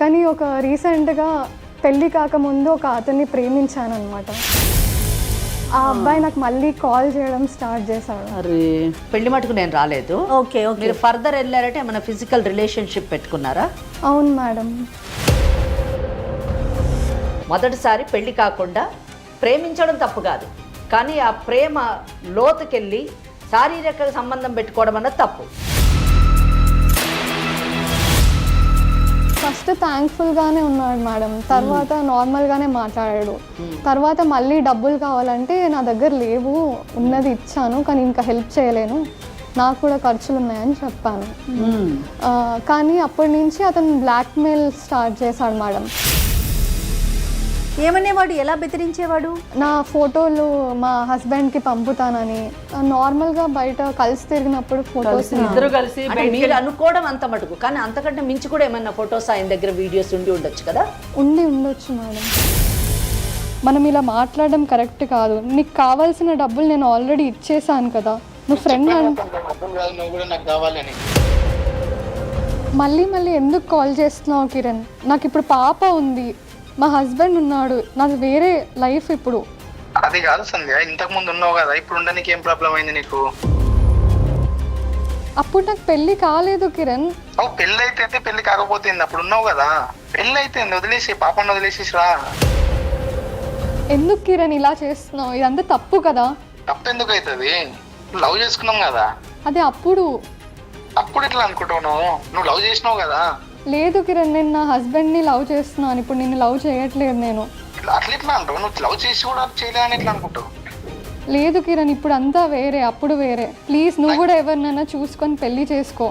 కానీ ఒక రీసెంట్గా పెళ్ళి కాకముందు ఒక అతన్ని ప్రేమించాను అనమాట. ఆ అబ్బాయి నాకు మళ్ళీ కాల్ చేయడం స్టార్ట్ చేశాడు. అరే పెళ్లి మటుకు నేను రాలేదు. Okay okay. మీరు ఫర్దర్ వెళ్ళారంటే ఏమైనా ఫిజికల్ రిలేషన్షిప్ పెట్టుకున్నారా? అవును మేడం. మొదటిసారి పెళ్లి కాకుండా ప్రేమించడం తప్పు కాదు, కానీ ఆ ప్రేమ లోతుకెళ్ళి శారీరక సంబంధం పెట్టుకోవడం అన్నది తప్పు. ఫస్ట్ థ్యాంక్ఫుల్గానే ఉన్నాడు మేడం, తర్వాత నార్మల్గానే మాట్లాడాడు. తర్వాత మళ్ళీ డబ్బులు కావాలంటే నా దగ్గర లేవు, ఉన్నది ఇచ్చాను కానీ ఇంకా హెల్ప్ చేయలేను, నాకు కూడా ఖర్చులు ఉన్నాయని చెప్పాను. కానీ అప్పటి నుంచి అతను బ్లాక్మెయిల్ స్టార్ట్ చేశాడు మేడం. ఏమనేవాడు? ఎలా బెదిరించేవాడు? నా ఫోటోలు మా హస్బెండ్కి పంపుతానని, నార్మల్గా బయట కలిసి తిరిగినప్పుడు ఫొటోస్ ఇద్దరు కలిసి అంటే మీరు అనుకోవడం అంత మటుకు, కానీ అంతకంటే మించి కూడా ఏమన్నా ఫొటోస్ ఆయన దగ్గర వీడియోస్ ఉండి ఉండొచ్చు కదా? ఉండొచ్చు మేడం. మనం ఇలా మాట్లాడడం కరెక్ట్ కాదు. నీకు కావాల్సిన డబ్బులు నేను ఆల్రెడీ ఇచ్చేసాను కదా, నువ్వు ఫ్రెండ్ మళ్ళీ మళ్ళీ ఎందుకు కాల్ చేస్తున్నావు కిరణ్? నాకు ఇప్పుడు పాప ఉంది, మా హస్బెండ్ ఉన్నాడు, నాది వేరే లైఫ్ ఇప్పుడు. అది కాదు సంధ్య, ఇంతకు ముందు ఉన్నావు కదా, ఇప్పుడు ఉండడానికి ఏం ప్రాబ్లం అయింది నీకు? అప్పుడు నాకు పెళ్లి కాలేదు కిరణ్. పెళ్లి అయితే పెళ్లి కాకపోతే అప్పుడు ఉన్నావు కదా, పెళ్లి అయితే వదిలేసి పాపను వదిలేసి రా. ఎందుకు కిరణ్ ఇలా చేస్తున్నావు? ఇదంతా తప్పు కదా. తప్పు ఎందుకు అవుతుంది? లవ్ చేసుకున్నాం కదా. అదే అప్పుడు ఎట్లా అనుకుంటావు? నువ్వు లవ్ చేసినావు కదా. లేదు కిరణ్, నేను నా హస్బెండ్ని లవ్ చేస్తున్నాను, ఇప్పుడు నిన్ను లవ్ చేయట్లేదు నేను. అట్లా ఎట్లా అంటావు? నువ్వు లవ్ చేసి కూడా చేయలేదని ఎట్లా అనుకుంటావు? లేదు కిరణ్, ఇప్పుడు అంతా వేరే, అప్పుడు వేరే. ప్లీజ్ నువ్వు కూడా ఎవరినైనా చూసుకొని పెళ్లి చేసుకో,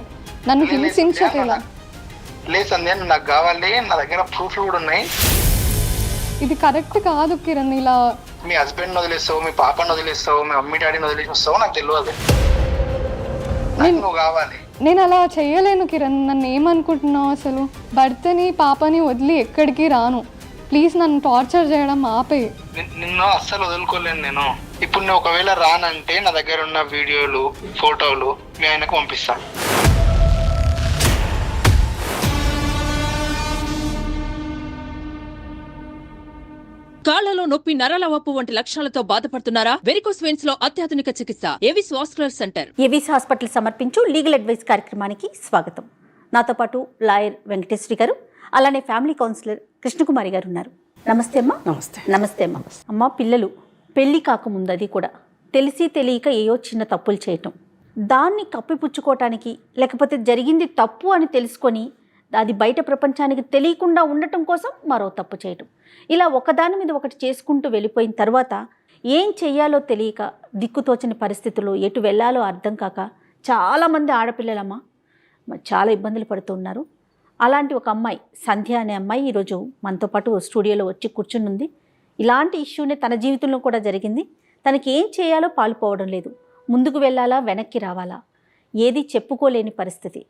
నన్ను హింసించకేలా. లేదు సంధ్య, నువ్వు నాకు కావాలి, నా దగ్గర ప్రూఫ్లు కూడా ఉన్నాయి. ఇది కరెక్ట్ కాదు కిరణ్. ఇలా మీ హస్బెండ్ వదిలేస్తావు, మీ పాపను వదిలేస్తావు, మీ మమ్మీ డాడీని వదిలేసి వస్తావు, నాకు తెలియదు. నువ్వు కావాలి. నేను అలా చేయలేను కిరణ్. నన్ను ఏమనుకుంటున్నావు అసలు? భర్తని పాపని వదిలి ఎక్కడికి రాను. ప్లీజ్ నన్ను టార్చర్ చేయడం ఆపే. నిన్ను అస్సలు వదులుకోలేను నేను. ఇప్పుడు నువ్వు ఒకవేళ రానంటే నా దగ్గర ఉన్న వీడియోలు, ఫోటోలు మీ ఆయనకు పంపిస్తాను. కాళ్లలో నొప్పి, నరాల వాపు వంటి లక్షణాలతో బాధపడుతున్నారా? వెరికోస్ వెయిన్స్ లో అత్యాధునిక చికిత్స Avis vascular centre. Avis hospital సమర్పించు లీగల్ అడ్వైస్ కార్యక్రమానికి స్వాగతం. నాతో పాటు లాయర్ వెంకటేశ్వరి గారు, అలానే ఫ్యామిలీ కౌన్సిలర్ కృష్ణకుమారి గారు ఉన్నారు. నమస్తే అమ్మా. నమస్తే. నమస్తే అమ్మా. అమ్మ, పిల్లలు పెళ్లి కాకముందు అది కూడా తెలిసి తెలియక ఏయో చిన్న తప్పులు చేయటం, దాన్ని కప్పిపుచ్చుకోవటానికి, లేకపోతే జరిగింది తప్పు అని తెలుసుకొని అది బయట ప్రపంచానికి తెలియకుండా ఉండటం కోసం మరో తప్పు చేయటం, ఇలా ఒకదాని మీద ఒకటి చేసుకుంటూ వెళ్ళిపోయిన తర్వాత ఏం చెయ్యాలో తెలియక దిక్కుతోచని పరిస్థితుల్లో ఎటు వెళ్ళాలో అర్థం కాక చాలామంది ఆడపిల్లలమ్మ చాలా ఇబ్బందులు పడుతున్నారు. అలాంటి ఒక అమ్మాయి, సంధ్య అనే అమ్మాయి, ఈరోజు మనతో పాటు స్టూడియోలో వచ్చి కూర్చుని. ఇలాంటి ఇష్యూనే తన జీవితంలో కూడా జరిగింది. తనకి ఏం చేయాలో పాలుపోవడం లేదు, ముందుకు వెళ్ళాలా వెనక్కి రావాలా, ఏది చెప్పుకోలేని పరిస్థితి.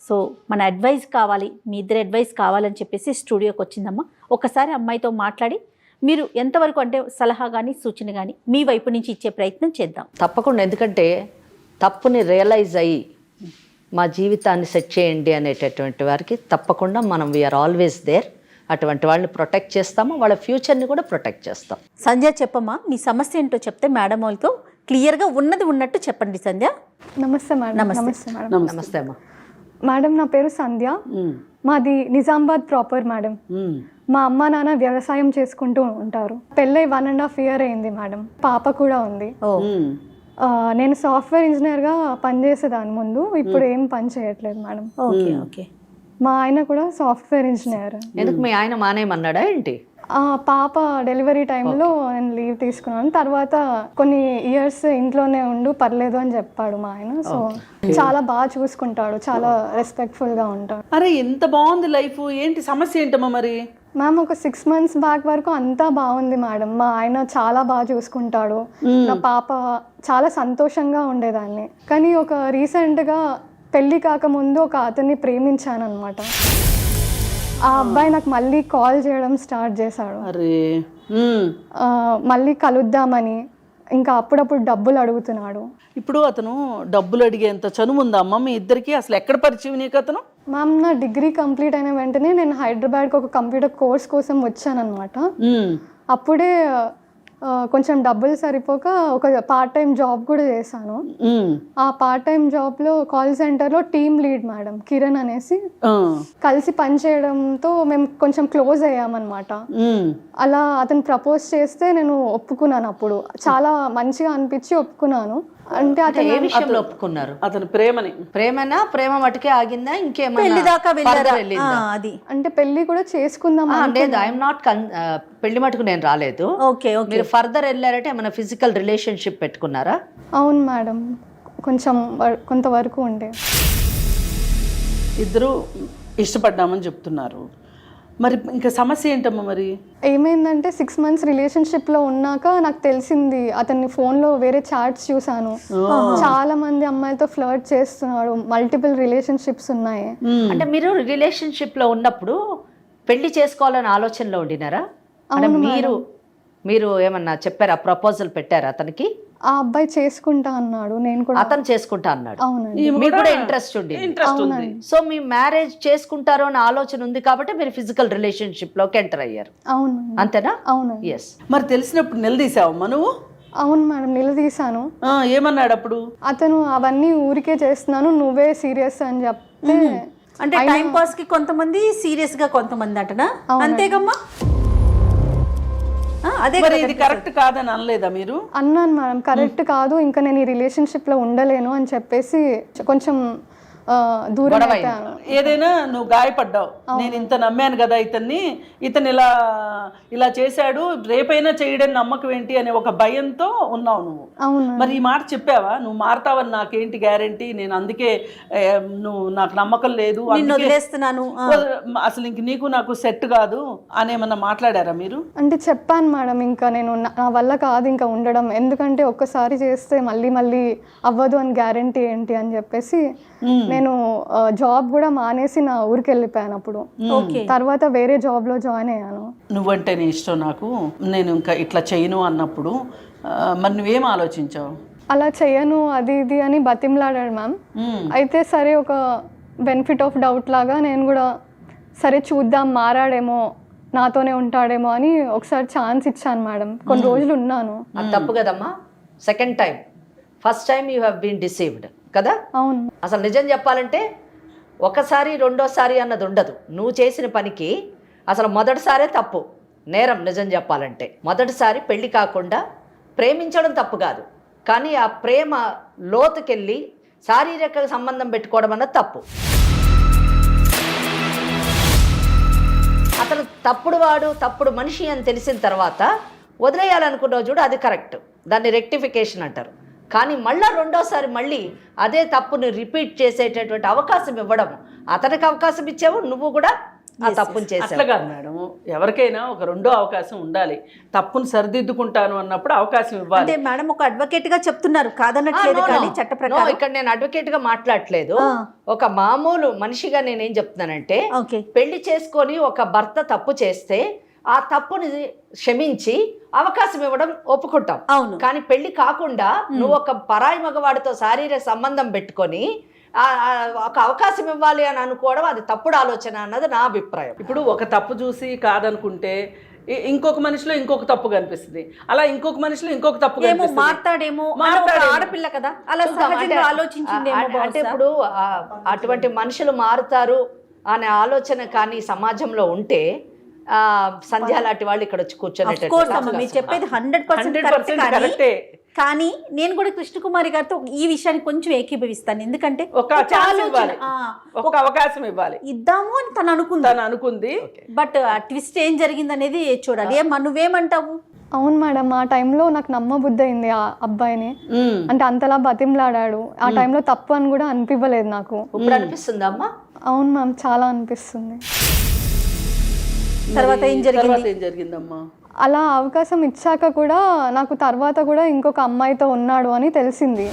సో మన అడ్వైస్ కావాలి, మీ ఇద్దరు అడ్వైస్ కావాలని చెప్పేసి స్టూడియోకి వచ్చిందమ్మా. ఒకసారి అమ్మాయితో మాట్లాడి మీరు ఎంతవరకు అంటే సలహా కానీ సూచన కానీ మీ వైపు నుంచి ఇచ్చే ప్రయత్నం చేద్దాం. తప్పకుండా, ఎందుకంటే తప్పుని రియలైజ్ అయ్యి మా జీవితాన్ని సెట్ చేయండి అనేటటువంటి వారికి తప్పకుండా మనం వీఆర్ ఆల్వేస్ దేర్. అటువంటి వాళ్ళని ప్రొటెక్ట్ చేస్తాము, వాళ్ళ ఫ్యూచర్ని కూడా ప్రొటెక్ట్ చేస్తాం. సంధ్య, చెప్పమ్మా మీ సమస్య ఏంటో చెప్తే మేడం వాళ్ళతో క్లియర్గా ఉన్నది ఉన్నట్టు చెప్పండి. సంధ్య. నమస్తే మేడం. నమస్తే మేడం. నమస్తే అమ్మా. మేడం, నా పేరు సంధ్య, మాది నిజామాబాద్ ప్రాపర్ మేడం. మా అమ్మ నాన్న వ్యవసాయం చేసుకుంటూ ఉంటారు. పెళ్ళై 1.5 year అయింది మేడం. పాప కూడా ఉంది. నేను సాఫ్ట్వేర్ ఇంజనీర్గా పనిచేసేదాన్ని ముందు, ఇప్పుడు ఏం పని చేయట్లేదు మేడం. Okay okay. మా ఆయన కూడా సాఫ్ట్వేర్ ఇంజనీర్. ఎందుకు మీ ఆయన మానేయమన్నాడా ఏంటి? పాప డెలివరీ టైంలో నేను లీవ్ తీసుకున్నాను. తర్వాత కొన్ని ఇయర్స్ ఇంట్లోనే ఉండు, పర్లేదు అని చెప్పాడు మా ఆయన. సో చాలా బాగా చూసుకుంటాడు, చాలా రెస్పెక్ట్ఫుల్గా ఉంటాడు. అరే ఎంత బాగుంది లైఫ్. ఏంటి సమస్య ఏంటమ్మా మరి? మ్యామ్, ఒక 6 months బ్యాక్ వరకు అంతా బాగుంది మేడం. మా ఆయన చాలా బాగా చూసుకుంటాడు, నా పాప చాలా సంతోషంగా ఉండేదాన్ని. కానీ ఒక రీసెంట్గా పెళ్ళి కాకముందు ఒక అతన్ని ప్రేమించాను అనమాట. ఆ అబ్బాయి నాకు మళ్ళీ కాల్ చేయడం స్టార్ట్ చేశాడు. మళ్ళీ కలుద్దామని, ఇంకా అప్పుడప్పుడు డబ్బులు అడుగుతున్నాడు. ఇప్పుడు అతను డబ్బులు అడిగేంత చనువు ఉందా అమ్మ మీ ఇద్దరికి? అసలు ఎక్కడ పరిచయం నీకు అతను? మ్యామ్ నా డిగ్రీ కంప్లీట్ అయిన వెంటనే నేను హైదరాబాద్కి ఒక కంప్యూటర్ కోర్స్ కోసం వచ్చానమాట. అప్పుడే కొంచెం డబ్బులు సరిపోక ఒక పార్ట్ టైం జాబ్ కూడా చేశాను. ఆ పార్ట్ టైం జాబ్లో కాల్ సెంటర్లో టీమ్ లీడ్ మేడం కిరణ్ అనేసి కలిసి పనిచేయడంతో మేము కొంచెం క్లోజ్ అయ్యామన్నమాట. అలా అతను ప్రపోజ్ చేస్తే నేను ఒప్పుకున్నాను. అప్పుడు చాలా మంచిగా అనిపించి ఒప్పుకున్నాను. అంటే అతను ఏ విషయంలో ఒప్పుకున్నారు? అతని ప్రేమ మటుకే ఆగిందా? ఇంకేమైనా పెళ్లి దాకా వెళ్ళారా? వెళ్ళిందా? అది అంటే పెళ్లి కూడా చేసుకుందాం. లేదు, ఐఎమ్ నాట్ పెళ్లి మటుకు నేను రాలేదు. Okay okay. మీరు ఫర్దర్ వెళ్ళారంటే ఏమైనా ఫిజికల్ రిలేషన్షిప్ పెట్టుకున్నారా? అవును మేడం, కొంచెం కొంతవరకు ఉండే. ఇద్దరు ఇష్టపడ్డామని చెప్తున్నారు. మరి ఇంకా సమస్య ఏంటమ్మా? మరి ఏమైందంటే 6 months రిలేషన్షిప్లో ఉన్నాక నాకు తెలిసింది అతన్ని ఫోన్లో వేరే చాట్స్ చూసాను. చాలా మంది అమ్మాయిలతో ఫ్లర్ట్ చేస్తున్నాడు, మల్టిపుల్ రిలేషన్షిప్స్ ఉన్నాయి. అంటే మీరు రిలేషన్షిప్ లో ఉన్నప్పుడు పెళ్లి చేసుకోవాలని ఆలోచనలో ఉండినారా? అంటే మీరు ఏమన్నా చెప్పారా? ప్రపోజల్ పెట్టారా అతనికి? ఆ అబ్బాయి చేసుకుంటా అన్నాడు, నేను కూడా. అతను చేసుకుంటా అన్నాడు. అవునండి. మీకు కూడా ఇంట్రెస్ట్ ఉంది. సో మీ మ్యారేజ్ చేసుకుంటారు అనే ఆలోచన ఉంది కాబట్టి మీరు ఫిజికల్ రిలేషన్షిప్ లోకి ఎంటర్ అయ్యారు. అవును. అంతేనా? అవును. ఎస్. మరి తెలిసినప్పుడు నిలదీసావమ్మా నువ్వు? అవును మేడం, నిలదీశాను. ఏమన్నాడు అప్పుడు? అతను అవన్నీ ఊరికే చేస్తున్నాను, నువ్వే సీరియస్ అని చెప్తే. అంటే టైం పాస్ కి కొంతమంది, సీరియస్ గా కొంతమంది అంటనా? అంతేగమ్మా. అదే మరి ఇది కరెక్ట్ కాదని అనలేదా మీరు? అన్నాను మేడం, కరెక్ట్ కాదు, ఇంకా నేను ఈ రిలేషన్షిప్లో ఉండలేను అని చెప్పేసి కొంచెం దూరం అయిపోయాను. ఏదైనా నువ్వు గాయపడ్డావు. నేను ఇంత నమ్మాను కదా ఇతన్ని, ఇతను ఇలా చేశాడు, రేపైనా చేయడని నమ్మకం ఏంటి అనే ఒక భయంతో ఉన్నావు నువ్వు. అవును. మరి ఈ మాట చెప్పావా? నువ్వు మారుతావని నాకేంటి గ్యారంటీ, నేను అందుకే నువ్వు నాకు నమ్మకం లేదు, వదిలేస్తున్నాను, అసలు ఇంక నీకు నాకు సెట్ కాదు అని ఏమన్నా మాట్లాడారా మీరు? అంటే చెప్పాను మేడం, ఇంకా నేను నా వల్ల కాదు ఇంకా ఉండడం, ఎందుకంటే ఒక్కసారి చేస్తే మళ్ళీ మళ్ళీ అవ్వదు అని గ్యారంటీ ఏంటి అని చెప్పేసి నేను జాబ్ కూడా మానేసి నా ఊరికి వెళ్ళిపోయాను. అప్పుడు తర్వాత వేరే జాబ్లో జాయిన్ అయ్యాను. నువ్వంటే నీ ఇష్టం నాకు, నేను ఇంకా ఇట్లా చేయను అన్నప్పుడు మరి నువ్వేం ఆలోచించావు? అలా చెయ్యను అది ఇది అని బతిమలాడాడు మ్యామ్. అయితే సరే ఒక బెనిఫిట్ ఆఫ్ డౌట్ లాగా నేను కూడా సరే చూద్దాం, మారాడేమో, నాతోనే ఉంటాడేమో అని ఒకసారి ఛాన్స్ ఇచ్చాను మేడం. కొన్ని రోజులు ఉన్నాను. అది తప్పు కదమ్మా. Second time, first time you have been deceived కదా? అవును. అసలు నిజం చెప్పాలంటే ఒకసారి రెండోసారి అన్నది ఉండదు. నువ్వు చేసిన పనికి అసలు మొదటిసారే తప్పు, నేరం. నిజం చెప్పాలంటే మొదటిసారి పెళ్లి కాకుండా ప్రేమించడం తప్పు కాదు, కానీ ఆ ప్రేమ లోతుకెళ్ళి శారీరక సంబంధం పెట్టుకోవడం అన్నది తప్పు. అతను తప్పుడు వాడు, తప్పుడు మనిషి అని తెలిసిన తర్వాత వదిలేయాలనుకున్నావు చూడు, అది కరెక్ట్, దాన్ని రెక్టిఫికేషన్ అంటారు. కానీ మళ్ళీ రెండోసారి మళ్ళీ అదే తప్పుని రిపీట్ చేసేటటువంటి అవకాశం ఇవ్వడం, అతనికి అవకాశం ఇచ్చావు, నువ్వు కూడా ఆ తప్పుని చేసావు. అట్లా కాదు మేడం, ఎవరికైనా ఒక రెండో అవకాశం ఉండాలి. తప్పును సరిదిద్దుకుంటాను అన్నప్పుడు అవకాశం ఇవ్వాలి. అంటే మేడం ఒక అడ్వకేట్ గా చెప్తున్నారు, కాదనట్లేదు, కానీ చట్ట ప్రకారం ఇక్కడ నేను అడ్వకేట్ గా మాట్లాడలేదు. ఒక మామూలు మనిషిగా నేనేం చెప్తున్నానంటే, పెళ్లి చేసుకొని ఒక భర్త తప్పు చేస్తే ఆ తప్పుని క్షమించి అవకాశం ఇవ్వడం ఒప్పుకుంటాం. అవును. కానీ పెళ్లి కాకుండా నువ్వు ఒక పరాయి మగవాడితో శారీరక సంబంధం పెట్టుకొని ఒక అవకాశం ఇవ్వాలి అని అనుకోవడం అది తప్పుడు ఆలోచన అన్నది నా అభిప్రాయం. ఇప్పుడు ఒక తప్పు చూసి కాదనుకుంటే ఇంకొక మనిషిలో ఇంకొక తప్పు కనిపిస్తుంది, అలా ఇంకొక మనిషిలో ఇంకొక తప్పు కనిపిస్తుంది. మాట్లాడేమో ఆడపిల్ల కదా, అలా సహజంగా ఆలోచించిందేమో. అంటే ఇప్పుడు అటువంటి మనుషులు మారుతారు అనే ఆలోచన కానీ సమాజంలో ఉంటే సంధ్య లాంటి వాళ్ళు ఇక్కడ వచ్చి కూర్చొని మీరు చెప్పేది 100% కరెక్టే. కానీ నేను కూడా కృష్ణకుమారి గారితో ఈ విషయాన్ని కొంచెం ఏకీభవిస్తాను. ఎందుకంటే ఒక అవకాశం ఇవ్వాలి, ఇద్దాము అని తను అనుకుంది. బట్ ట్విస్ట్ ఏం జరిగింది అనేది చూడాలి. నువ్వేమంటావు? అవును మేడం, ఆ టైంలో నాకు నమ్మబుద్ధి అయింది ఆ అబ్బాయిని. అంటే అంతలా బతిమలాడాడు. ఆ టైంలో తప్పు అని కూడా అనిపించలేదు నాకు. ఇప్పుడు అనిపిస్తుంది అమ్మా? అవును మ్యామ్, చాలా అనిపిస్తుంది. తర్వాత ఏం జరిగిందమ్మా? అలా అవకాశం ఇచ్చాక కూడా నాకు తర్వాత కూడా ఇంకొక అమ్మాయితో ఉన్నాడు అని తెలిసింది.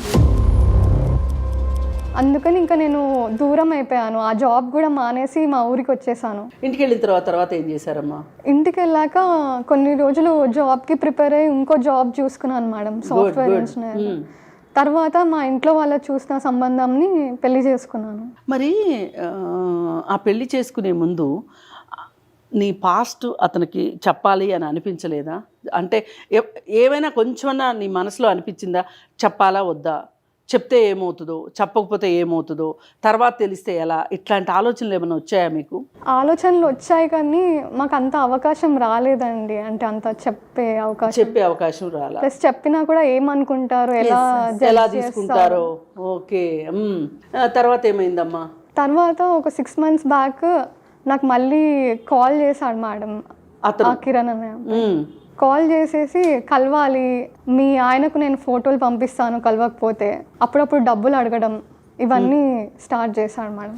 అందుకని ఇంకా నేను దూరం అయిపోయాను. ఆ జాబ్ కూడా మానేసి మా ఊరికి వచ్చేసాను. ఇంటికి వెళ్ళిన తర్వాత ఏం చేశారమ్మా? ఇంటికి వెళ్ళాక కొన్ని రోజులు జాబ్కి ప్రిపేర్ అయ్యి ఇంకో జాబ్ చూసుకున్నాను మేడం, సాఫ్ట్వేర్ ఇంజనీర్. తర్వాత మా ఇంట్లో వాళ్ళు చూసిన సంబంధంని పెళ్లి చేసుకున్నాను. మరి ఆ పెళ్లి చేసుకునే ముందు నీ పాస్ట్ అతనికి చెప్పాలి అని అనిపించలేదా? అంటే ఏమైనా కొంచెమన్నా నీ మనసులో అనిపించిందా, చెప్పాలా వద్దా, చెప్తే ఏమవుతుందో, చెప్పకపోతే ఏమవుతుందో, తర్వాత తెలిస్తే ఎలా, ఇట్లాంటి ఆలోచనలు ఏమైనా వచ్చాయా మీకు? ఆలోచనలు వచ్చాయి కానీ మాకు అంత అవకాశం రాలేదండి. అంటే అంత చెప్పే అవకాశం రాలా. ప్లస్ చెప్పినా కూడా ఏమనుకుంటారు, ఎలా తీసుకుంటారో. ఓకే. తర్వాత ఏమైందమ్మా? తర్వాత ఒక 6 months బ్యాక్ నాకు మళ్ళీ కాల్ చేశాడు మేడం, కిరణ్ అనే కాల్ చేసేసి కలవాలి, మీ ఆయనకు నేను ఫోటోలు పంపిస్తాను కలవకపోతే, అప్పుడప్పుడు డబ్బులు అడగడం, ఇవన్నీ స్టార్ట్ చేశాడు మేడం.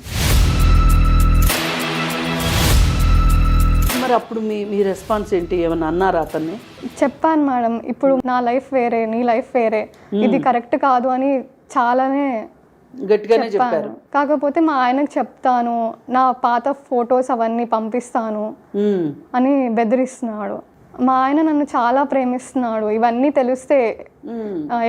మరి అప్పుడు మీ రెస్పాన్స్ ఏంటి? ఏమన్నా అన్నారా అతన్ని? చెప్పాను మేడం, ఇప్పుడు నా లైఫ్ వేరే, నీ లైఫ్ వేరే, ఇది కరెక్ట్ కాదు అని చాలానే గట్టిగానే చెప్పారు. కాకపోతే మా ఆయనకు చెప్తాను, నా పాత ఫొటోస్ అవన్నీ పంపిస్తాను అని బెదిరిస్తున్నాడు. మా ఆయన నన్ను చాలా ప్రేమిస్తున్నాడు, ఇవన్నీ తెలిస్తే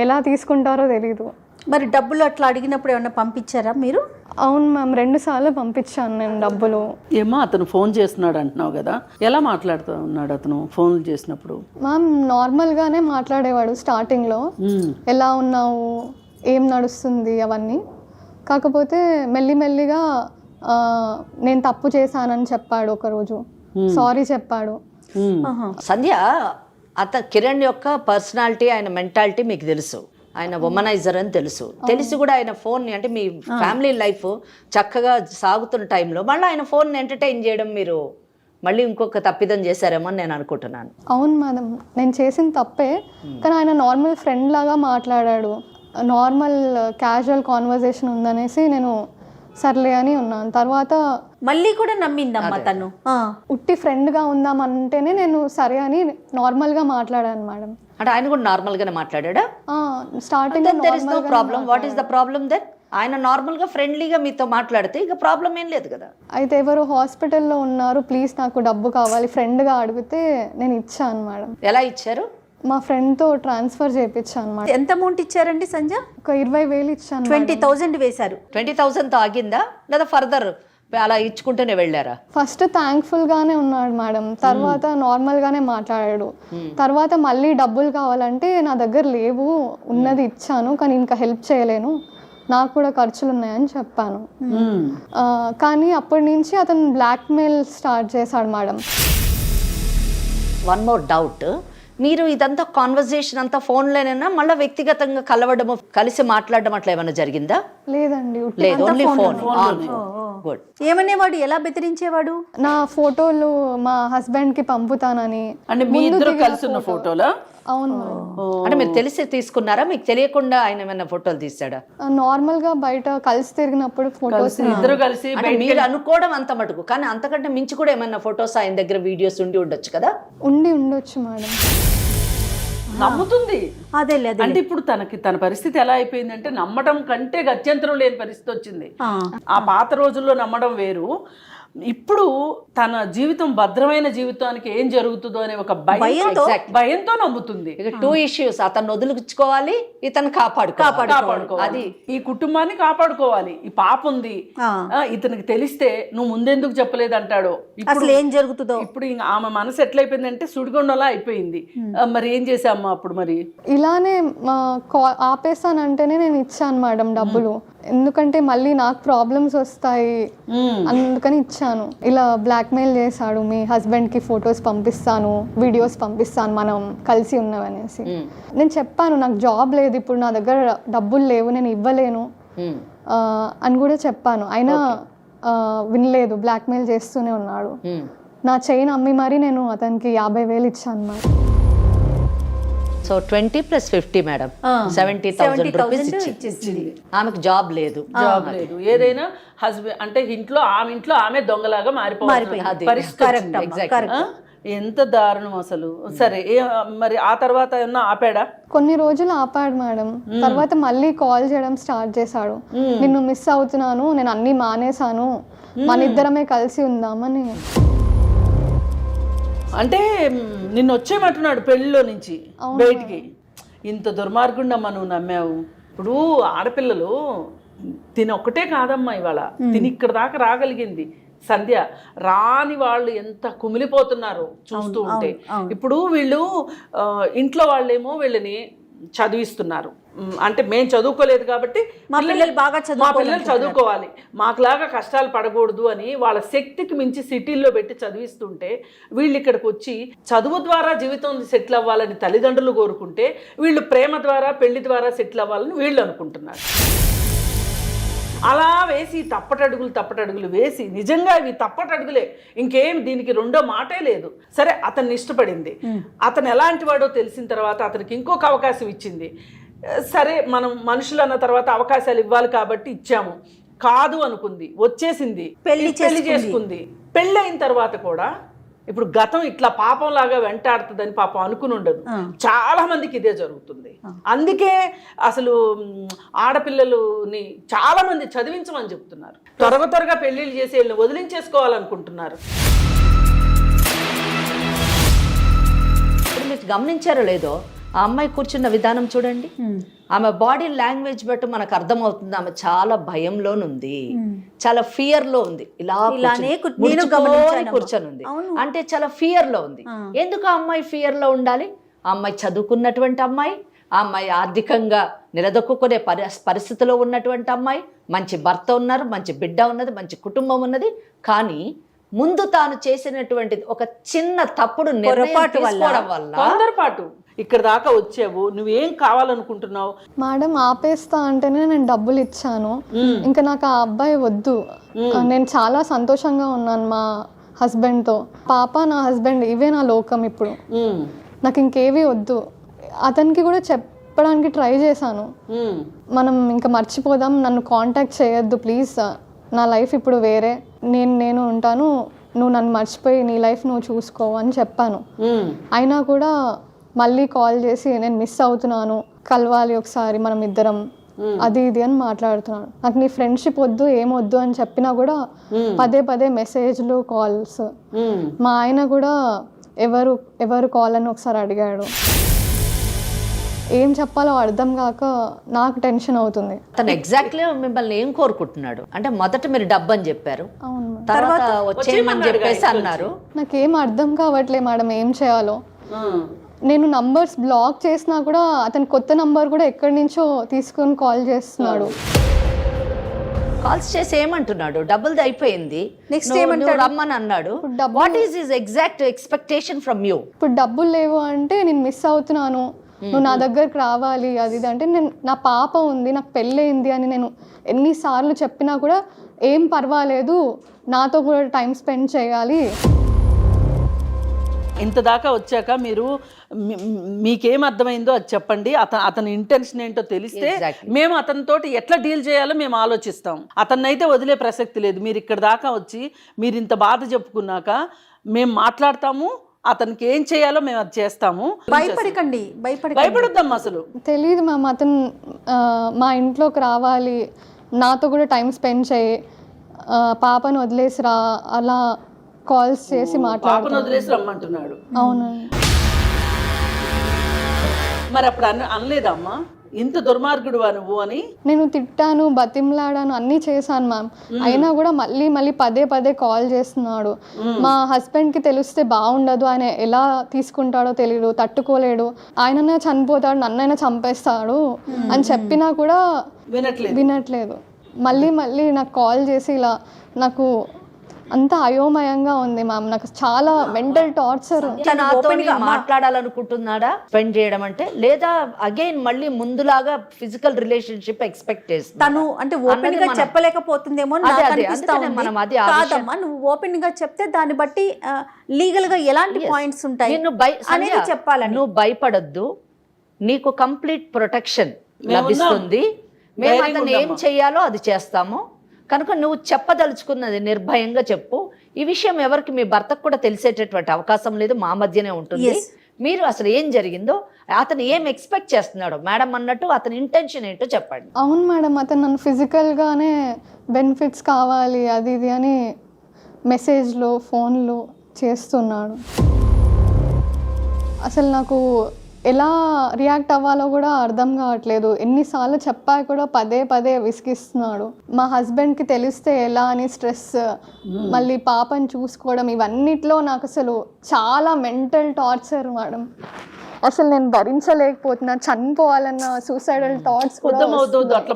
ఎలా తీసుకుంటారో తెలీదు. మరి డబ్బులు అట్లా అడిగినప్పుడు ఏమన్నా పంపించారా మీరు? అవును మ్యామ్, 2 సార్లు పంపించాను నేను డబ్బులు. ఏమో అతను ఫోన్ చేస్తున్నాడు అంటున్నావు కదా, ఎలా మాట్లాడుతూ ఉన్నాడు అతను ఫోన్లు చేసినప్పుడు? మ్యామ్ నార్మల్గానే మాట్లాడేవాడు స్టార్టింగ్లో, ఎలా ఉన్నావు, ఏం నడుస్తుంది అవన్నీ. కాకపోతే మెల్లిమెల్లిగా నేను తప్పు చేశానని చెప్పాడు. ఒకరోజు సారీ చెప్పాడు. సంధ్య, కిరణ్ యొక్క పర్సనాలిటీ, ఆయన మెంటాలిటీ మీకు తెలుసు, ఆయన ఉమనైజర్ అని తెలిసి కూడా ఆయన ఫోన్ని, అంటే మీ ఫ్యామిలీ లైఫ్ చక్కగా సాగుతున్న టైంలో మళ్ళీ ఆయన ఫోన్ని ఎంటర్టైన్ చేయడం మీరు మళ్ళీ ఇంకొక తప్పిదం చేశారేమో అని నేను అనుకుంటున్నాను. అవును మేడం, నేను చేసిన తప్పే, కానీ ఆయన నార్మల్ ఫ్రెండ్ లాగా మాట్లాడాడు. నార్మల్ క్యాజువల్ కాన్వర్జేషన్ ఉందనేసి నేను సర్లే అని ఉన్నాను. తర్వాత మళ్ళీ కూడా నమ్మిందమ్మా తను. ఉట్టి ఫ్రెండ్గా ఉందామంటేనే నేను సరే అని నార్మల్గా మాట్లాడాను మేడం. అంటే ఆయన కూడా నార్మల్గానే మాట్లాడా? Starting problem. What is the problem then? ఆయన నార్మల్గా ఫ్రెండ్లీగా మీతో మాట్లాడితే ఇక ప్రాబ్లం ఏం లేదు కదా. అయితే ఎవరు హాస్పిటల్లో ఉన్నారు, ప్లీజ్ నాకు డబ్బు కావాలి, ఫ్రెండ్గా అడిగితే నేను ఇచ్చాను మేడం. ఎలా ఇచ్చారు? మా ఫ్రెండ్తో ట్రాన్స్ఫర్ చేయించాను మేడం. ఎంత అమౌంట్ ఇచ్చారండి సంజయ్? ఒక 20,000 ఇచ్చాను. 20,000 వేశారు. 20,000తో ఆగిందా లేదా ఫర్దర్ అలా ఇచ్చుకుంటూనే వెళ్ళారా? ఫస్ట్ థ్యాంక్ఫుల్గానే ఉన్నాడు మేడం, తర్వాత నార్మల్గానే మాట్లాడాడు. తర్వాత మళ్ళీ డబ్బులు కావాలంటే నా దగ్గర లేవు, ఉన్నది ఇచ్చాను, కానీ ఇంకా హెల్ప్ చేయలేను, నాకు కూడా ఖర్చులు ఉన్నాయని చెప్పాను. కానీ అప్పటి నుంచి అతను బ్లాక్మెయిల్ స్టార్ట్ చేశాడు మేడం. వన్ మోర్ డౌట్, మీరు ఇదంతా కాన్వర్జేషన్ అంతా ఫోన్లోనైనా మళ్ళీ వ్యక్తిగతంగా కలవడము, కలిసి మాట్లాడడం అట్లా ఏమైనా జరిగిందా? లేదండి, లేదు, ఓన్లీ ఫోన్. గుడ్. ఏమనేవాడు, ఎలా బెదిరించేవాడు? నా ఫోటోలు మా హస్బెండ్కి పంపుతానని. అంటే మీ ఇద్దరు కలిసి ఉన్న ఫోటోలా? అవును. అంటే మీరు తెలిసి తీసుకున్నారా, మీకు తెలియకుండా ఆయన ఏమైనా ఫోటోలు తీసాడా? నార్మల్ గా బయట కలిసి తిరిగినప్పుడు ఫోటోస్. ఇద్దరు కలిసి మీరు అనుకోవడం అంత మటుకు, కానీ అంతకంటే మించి కూడా ఏమైనా ఫోటోస్ ఆయన దగ్గర, వీడియోస్ ఉండి ఉండొచ్చు కదా? ఉండొచ్చు మేడం. నమ్ముతుంది అదే. అంటే ఇప్పుడు తన పరిస్థితి ఎలా అయిపోయిందంటే, నమ్మడం కంటే గత్యంతరం లేని పరిస్థితి వచ్చింది. ఆ పాత రోజుల్లో నమ్మడం వేరు, ఇప్పుడు తన జీవితం భద్రమైన జీవితానికి ఏం జరుగుతుందో అనే ఒక భయంతో నమ్ముతుంది. ఇక 2 issues, అతను వదిలించుకోవాలి, ఇతను కాపాడుకోవాలి, అది ఈ కుటుంబాన్ని కాపాడుకోవాలి. ఈ పాప ఉంది, ఇతనికి తెలిస్తే నువ్వు ముందెందుకు చెప్పలేదు అంటాడో. అసలు ఏం జరుగుతుందో ఇప్పుడు ఆమె మనసు ఎట్లయిపోయిందంటే సుడిగుండంలా అయిపోయింది. మరి ఏం చేసామ్మా అప్పుడు? మరి ఇలానే ఆపేస్తానంటేనే నేను ఇచ్చాను మేడం డబ్బులు, ఎందుకంటే మళ్ళీ నాకు ప్రాబ్లమ్స్ వస్తాయి అందుకని ఇచ్చాను. ఇలా బ్లాక్మెయిల్ చేశాడు, మీ హస్బెండ్కి ఫొటోస్ పంపిస్తాను, వీడియోస్ పంపిస్తాను మనం కలిసి ఉన్నామనేసి. నేను చెప్పాను, నాకు జాబ్ లేదు ఇప్పుడు, నా దగ్గర డబ్బులు లేవు, నేను ఇవ్వలేను అని కూడా చెప్పాను. అయినా వినలేదు, బ్లాక్మెయిల్ చేస్తూనే ఉన్నాడు. నా చైన్ అమ్మి మరి నేను అతనికి 50,000 ఇచ్చాను మరి. సో 20 + 50 మేడం, 70,000 రూపీస్ ఇచ్చింది. ఆమెకు జాబ్ లేదు. ఏదైనా హస్బెండ్ అంటే ఆమె ఇంట్లో ఆమె దొంగలాగా మారిపోయింది. ఎంత దారుణం అసలు. సరే, మరి ఆ తర్వాత ఏమన్నా ఆపాడా? కొన్ని రోజులు ఆపాడు మేడం, తర్వాత మళ్ళీ కాల్ చేయడం స్టార్ట్ చేశాడు. నిన్ను మిస్ అవుతున్నాను, నేను అన్ని మానేశాను, మన ఇద్దరమే కలిసి ఉందామని. అంటే నిన్ను వచ్చేయమంటున్నాడు పెళ్లిలో నుంచి బయటికి. ఇంత దుర్మార్గుండమ్మా నువ్వు, నమ్మావు. ఇప్పుడు ఆడపిల్లలు తిని ఒక్కటే కాదమ్మా ఇవాళ తిని ఇక్కడ దాకా రాగలిగింది సంధ్య, రాని వాళ్ళు ఎంత కుమిలిపోతున్నారో చూస్తూ ఉంటే. ఇప్పుడు వీళ్ళు ఇంట్లో వాళ్ళేమో వీళ్ళని చదివిస్తున్నారు, అంటే మేము చదువుకోలేదు కాబట్టి మా పిల్లలు బాగా మా పిల్లలు చదువుకోవాలి, మాకులాగా కష్టాలు పడకూడదు అని వాళ్ళ శక్తికి మించి సిటీల్లో పెట్టి చదివిస్తుంటే, వీళ్ళు ఇక్కడికి వచ్చి చదువు ద్వారా జీవితం సెటిల్ అవ్వాలని తల్లిదండ్రులు కోరుకుంటే, వీళ్ళు ప్రేమ ద్వారా పెళ్లి ద్వారా సెటిల్ అవ్వాలని వీళ్ళు అనుకుంటున్నారు. అలా వేసి తప్పటడుగులు వేసి, నిజంగా ఇవి తప్పటడుగులే, ఇంకేం దీనికి రెండో మాటే లేదు. సరే, అతన్ని ఇష్టపడింది, అతను ఎలాంటి వాడో తెలిసిన తర్వాత అతనికి ఇంకొక అవకాశం ఇచ్చింది. సరే, మనం మనుషులు అన్న తర్వాత అవకాశాలు ఇవ్వాలి కాబట్టి ఇచ్చాము, కాదు అనుకుంది, వచ్చేసింది, పెళ్లి చేసుకుంది. పెళ్ళి అయిన తర్వాత కూడా ఇప్పుడు గతం ఇట్లా పాపంలాగా వెంటాడుతుందని పాపం అనుకుని ఉండదు. చాలా మందికి ఇదే జరుగుతుంది. అందుకే అసలు ఆడపిల్లలని చాలా మంది చదివించమని చెప్తున్నారు. త్వరగా పెళ్లిళ్ళు చేసి వీళ్ళని వదిలించేసుకోవాలనుకుంటున్నారు. ఇప్పుడు మీరు గమనించారో లేదో, ఆ అమ్మాయి కూర్చున్న విధానం చూడండి, ఆమె బాడీ లాంగ్వేజ్ బట్టి మనకు అర్థమవుతుంది ఆమె చాలా భయంలోనుంది, చాలా ఫియర్ లో ఉంది. ఇలానే కూర్చొని ఉంది అంటే చాలా ఫియర్ లో ఉంది. ఎందుకు ఆ అమ్మాయి ఫియర్ లో ఉండాలి? ఆ అమ్మాయి చదువుకున్నటువంటి అమ్మాయి, ఆ అమ్మాయి ఆర్థికంగా నిలదొక్కునే పరిస్థితిలో ఉన్నటువంటి అమ్మాయి, మంచి భర్త ఉన్నారు, మంచి బిడ్డ ఉన్నది, మంచి కుటుంబం ఉన్నది. కానీ ముందు తాను చేసినటువంటి ఒక చిన్న తప్పుడు నిర్ణయం వల్ల తొందరపాటు ఇక్కడ దాకా వచ్చావు, నువ్వేం కావాలనుకుంటున్నావు? మేడం ఆపేస్తా అంటేనే నేను డబ్బులు ఇచ్చాను, ఇంకా నాకు ఆ అబ్బాయి వద్దు, నేను చాలా సంతోషంగా ఉన్నాను మా హస్బెండ్తో, పాప నా హస్బెండ్ ఇవే నా లోకం, ఇప్పుడు నాకు ఇంకేవి వద్దు. అతనికి కూడా చెప్పడానికి ట్రై చేశాను, మనం ఇంకా మర్చిపోదాం, నన్ను కాంటాక్ట్ చేయొద్దు ప్లీజ్, నా లైఫ్ ఇప్పుడు వేరే, నేను ఉంటాను, నువ్వు నన్ను మర్చిపోయి నీ లైఫ్ నువ్వు చూసుకో అని చెప్పాను. అయినా కూడా మళ్ళీ కాల్ చేసి నేను మిస్ అవుతున్నాను, కలవాలి ఒకసారి మనం ఇద్దరం, అది ఇది అని మాట్లాడుతున్నాడు. నాకు నీ ఫ్రెండ్షిప్ వద్దు, ఏమొద్దు అని చెప్పినా కూడా పదే మెసేజ్లు, కాల్స్. మా ఆయన కూడా ఎవరు కాల్ అని ఒకసారి అడిగాడు. ఏం చెప్పాలో అర్థం కాక నాకు టెన్షన్ అవుతుంది. తను ఎగ్జాక్ట్లీ మిమ్మల్ని ఏం కోరుకుంటున్నాడు అంటే, మొదట మీరు డబ్బు అని చెప్పారు, తర్వాత వచ్చేయమని చెప్పేసి అన్నారు. నాకేం అర్థం కావట్లే మేడం, ఏం చేయాలో. నేను నంబర్స్ బ్లాక్ చేసినా కూడా అతని కొత్త నంబర్ కూడా ఎక్కడి నుంచో తీసుకొని కాల్ చేస్తున్నాడు. కాల్స్ చేసి ఏమంటున్నాడు? డబ్బులది అయిపోయింది, నెక్స్ట్ రమ్మని అన్నాడు. What is his exact expectation from you? ఇప్పుడు డబ్బులు లేవు అంటే నేను మిస్ అవుతున్నాను, నువ్వు నా దగ్గరకు రావాలి, అది ఇది అంటే, నేను నా పాప ఉంది, నాకు పెళ్ళయింది అని నేను ఎన్నిసార్లు చెప్పినా కూడా ఏం పర్వాలేదు, నాతో కూడా టైం స్పెండ్ చేయాలి. ఇంత దాకా వచ్చాక మీరు మీకేం అర్థమైందో అది చెప్పండి. అతని ఇంటెన్షన్ ఏంటో తెలిస్తే మేము అతనితోటి ఎట్లా డీల్ చేయాలో మేము ఆలోచిస్తాం. అతన్నైతే వదిలే ప్రసక్తి లేదు. మీరు ఇక్కడ దాకా వచ్చి మీరు ఇంత బాధ చెప్పుకున్నాక మేము మాట్లాడతాము, అతనికి ఏం చేయాలో మేము అది చేస్తాము. భయపడొద్దాం. అసలు తెలియదు మ్యామ్, అతను మా ఇంట్లోకి రావాలి, నాతో కూడా టైం స్పెండ్ చేయి, పాపను వదిలేసి రా, అలా కాల్స్ చేసి పాపను వదిలేసి రమ్మంటున్నాడు. అవునండి. మరి అప్పుడు అనలేదమ్మా ఇంత దుర్మార్గుడు నువ్వు అని? నేను తిట్టాను, బతిమలాడాను, అన్నీ చేశాను మ్యామ్, అయినా కూడా మళ్ళీ పదే కాల్ చేస్తున్నాడు. మా హస్బెండ్కి తెలిస్తే బాగుండదు, ఆయన ఎలా తీసుకుంటాడో తెలియదు, తట్టుకోలేడు, ఆయననే చనిపోతాడు, నన్నైనా చంపేస్తాడు అని చెప్పినా కూడా వినట్లేదు. మళ్ళీ నాకు కాల్ చేసి ఇలా, నాకు అంత అయోమయంగా ఉంది మ్యామ్, నాకు చాలా మెంటల్ టార్చర్. మాట్లాడాలనుకుంటున్నాడా స్పెండ్ చేయడం అంటే, లేదా అగైన్ మళ్ళీ ముందులాగా ఫిజికల్ రిలేషన్షిప్ ఎక్స్పెక్ట్ చేస్తా తను అంటే ఓపెన్ గా చెప్పలేకపోతుందేమో కాదమ్మా, నువ్వు ఓపెన్ గా చెప్తే దాన్ని బట్టి లీగల్ గా ఎలాంటి పాయింట్స్ ఉంటాయి అనేది చెప్పాలని. నువ్వు భయపడద్దు, నీకు కంప్లీట్ ప్రొటెక్షన్ లభిస్తుంది, మేము అతను ఏం చెయ్యాలో అది చేస్తాము కనుక నువ్వు చెప్పదలుచుకున్నది నిర్భయంగా చెప్పు. ఈ విషయం ఎవరికి, మీ భర్తకు కూడా తెలిసేటటువంటి అవకాశం లేదు, మా మధ్యనే ఉంటుంది. మీరు అసలు ఏం జరిగిందో, అతను ఏం ఎక్స్పెక్ట్ చేస్తున్నాడో మేడం అన్నట్టు అతని ఇంటెన్షన్ ఏంటో చెప్పండి. అవును మేడం, అతను నన్ను ఫిజికల్గానే బెనిఫిట్స్ కావాలి అది ఇది అని మెసేజ్లు, ఫోన్లు చేస్తున్నాడు. అసలు నాకు ఎలా రియాక్ట్ అవ్వాలో కూడా అర్థం కావట్లేదు. ఎన్నిసార్లు చెప్పా కూడా పదే పదే విసిగిస్తున్నాడు. మా హస్బెండ్కి తెలిస్తే ఎలా అని స్ట్రెస్, మళ్ళీ పాపని చూసుకోవడం, ఇవన్నిట్లో నాకు అసలు చాలా మెంటల్ టార్చర్ మేడం. అసలు నేను భరించలేకపోతున్నా, చనిపోవాలన్న సూసైడల్ థాట్స్ కూడా. అవుతుంది. అట్లా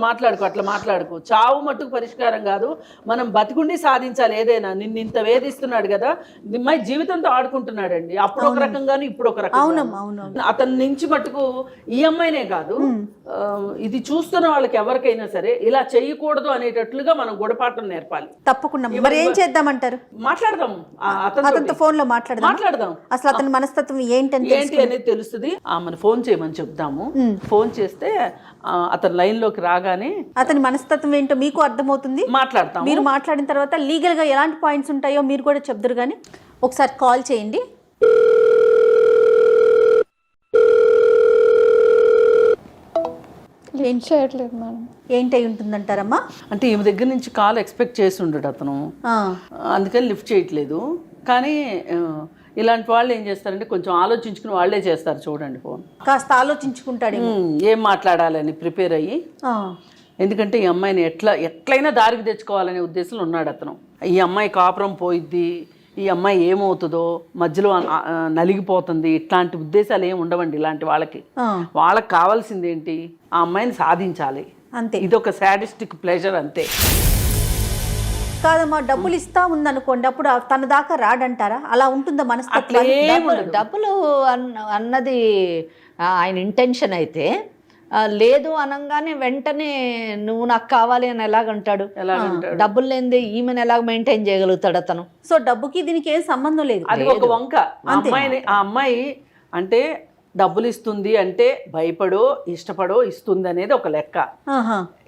మాట్లాడుకో. చావు మట్టుకు పరిష్కారం కాదు. మనం బతికుండి సాధించాలి ఏదైనా. నిన్ను ఇంత వేధిస్తున్నాడు కదా, నిమ్మాయి జీవితంతో ఆడుకుంటున్నాడండి. అప్పుడు ఒక రకంగాను ఇప్పుడు ఒక రకంగా. అతని నుంచి మట్టుకు ఈ అమ్మాయినే కాదు, ఇది చూస్తున్న వాళ్ళకి ఎవరికైనా సరే ఇలా చేయకూడదు అనేటట్లుగా మనం గుణపాఠం నేర్పాలి. తప్పకుండా. మరి ఏం చేద్దామంటారు? మాట్లాడదాం, అతనితో ఫోన్ లో మాట్లాడదాం. అసలు అతని మనస్తత్వం ఏంటి అనేది తెలుస్తుంది. ఆమెను ఫోన్ చేయమని చెప్దాము. ఫోన్ చేస్తే అతని లైన్ లోకి రాగానే అతని మనస్తత్వం ఏంటో మీకు అర్థమవుతుంది. మాట్లాడతాం. మీరు మాట్లాడిన తర్వాత లీగల్ గా ఎలాంటి పాయింట్స్ ఉంటాయో మీరు కూడా చెప్తారు. కానీ ఒకసారి కాల్ చేయండి. ఏం చేయట్లేదు మేడం. ఏంటి అయి ఉంటుందంటారమ్మా? అంటే ఈమె దగ్గర నుంచి కాల్ ఎక్స్పెక్ట్ చేసి ఉండడు అతను, అందుకని లిఫ్ట్ చేయట్లేదు. కానీ ఇలాంటి వాళ్ళు ఏం చేస్తారంటే కొంచెం ఆలోచించుకుని వాళ్ళే చేస్తారు. చూడండి, ఫోన్ కాస్త ఆలోచించుకుంటాడు, ఏం మాట్లాడాలని ప్రిపేర్ అయ్యి. ఎందుకంటే ఈ అమ్మాయిని ఎట్లయినా దారికి తెచ్చుకోవాలనే ఉద్దేశంలో ఉన్నాడు అతను. ఈ అమ్మాయి కాపురం పోయిద్ది, ఈ అమ్మాయి ఏమవుతుందో, మధ్యలో నలిగిపోతుంది, ఇట్లాంటి ఉద్దేశాలు ఏమి ఉండవండి ఇలాంటి వాళ్ళకి. వాళ్ళకి కావాల్సింది ఏంటి? ఆ అమ్మాయిని సాధించాలి అంతే. ఇదొక సాడిస్టిక్ ప్లెజర్ అంతే. కాదమ్మా, డబ్బులు ఇస్తా ఉందనుకోండి, అప్పుడు తన దాకా రాడంటారా? అలా ఉంటుందా మనస్తత్వం? డబ్బులు అన్నది ఆయన ఇంటెన్షన్ అయితే, లేదు అనగానే వెంటనే నువ్వు నాకు కావాలి అని ఎలాగంటాడు? డబ్బులు లేనిదే ఈమెను ఎలాగ మెయింటైన్ చేయగలుగుతాడు అతను? సో డబ్బుకి దీనికి ఏం సంబంధం లేదు. అది ఒక వంక. ఆ అమ్మాయి అంటే డబ్బులు ఇస్తుంది అంటే భయపడో ఇష్టపడో ఇస్తుంది అనేది ఒక లెక్క.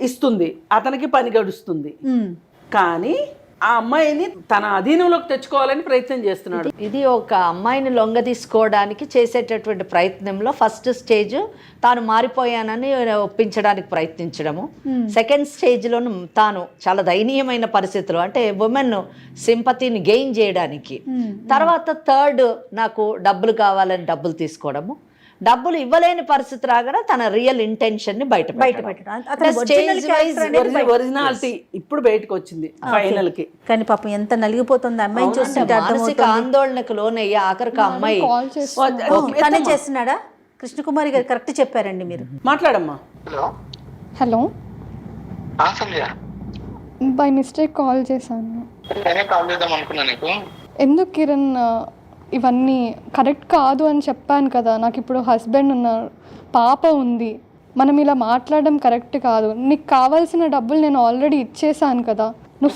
ఇస్తుంది, అతనికి పని గడుస్తుంది. కానీ ఆ అమ్మాయిని తన అధీనంలోకి తెచ్చుకోవాలని ప్రయత్నం చేస్తున్నాడు. ఇది ఒక అమ్మాయిని లొంగ తీసుకోవడానికి చేసేటటువంటి ప్రయత్నంలో ఫస్ట్ స్టేజ్ తాను మారిపోయానని ఒప్పించడానికి ప్రయత్నించడము. సెకండ్ స్టేజ్లోను తాను చాలా దయనీయమైన పరిస్థితులు, అంటే ఉమెన్ సింపతిని గెయిన్ చేయడానికి. తర్వాత థర్డ్, నాకు డబ్బులు కావాలని డబ్బులు తీసుకోవడము. డబ్బులు ఇవ్వలేని పరిస్థితి రాగానే తన రియల్ ఇంటెన్షన్ ని ఒరిజినాలిటీ ఇప్పుడు బయటకు వచ్చింది ఫైనల్ కి. కానీ పాపం ఎంత నలిగిపోతుంది అమ్మాయి చూస్తుంటే. మానసిక ఆందోళనకు లోనయ్యి ఆఖరికి అమ్మాయి తనే చేస్తున్నాడా? కృష్ణకుమారి గారు కరెక్ట్ చెప్పారండి. మీరు మాట్లాడమ్మా. హలో, బై మిస్టేక్ కాల్ చేశాను. ఎందుకు కిరణ్ ఇవన్నీ కరెక్ట్ కాదు అని చెప్పాను కదా. నాకు ఇప్పుడు హస్బెండ్ ఉన్నారు, పాప ఉంది, మనం ఇలా మాట్లాడడం కరెక్ట్ కాదు. నీకు కావాల్సిన డబ్బులు నేను ఆల్రెడీ ఇచ్చేసాను కదా. నువ్వు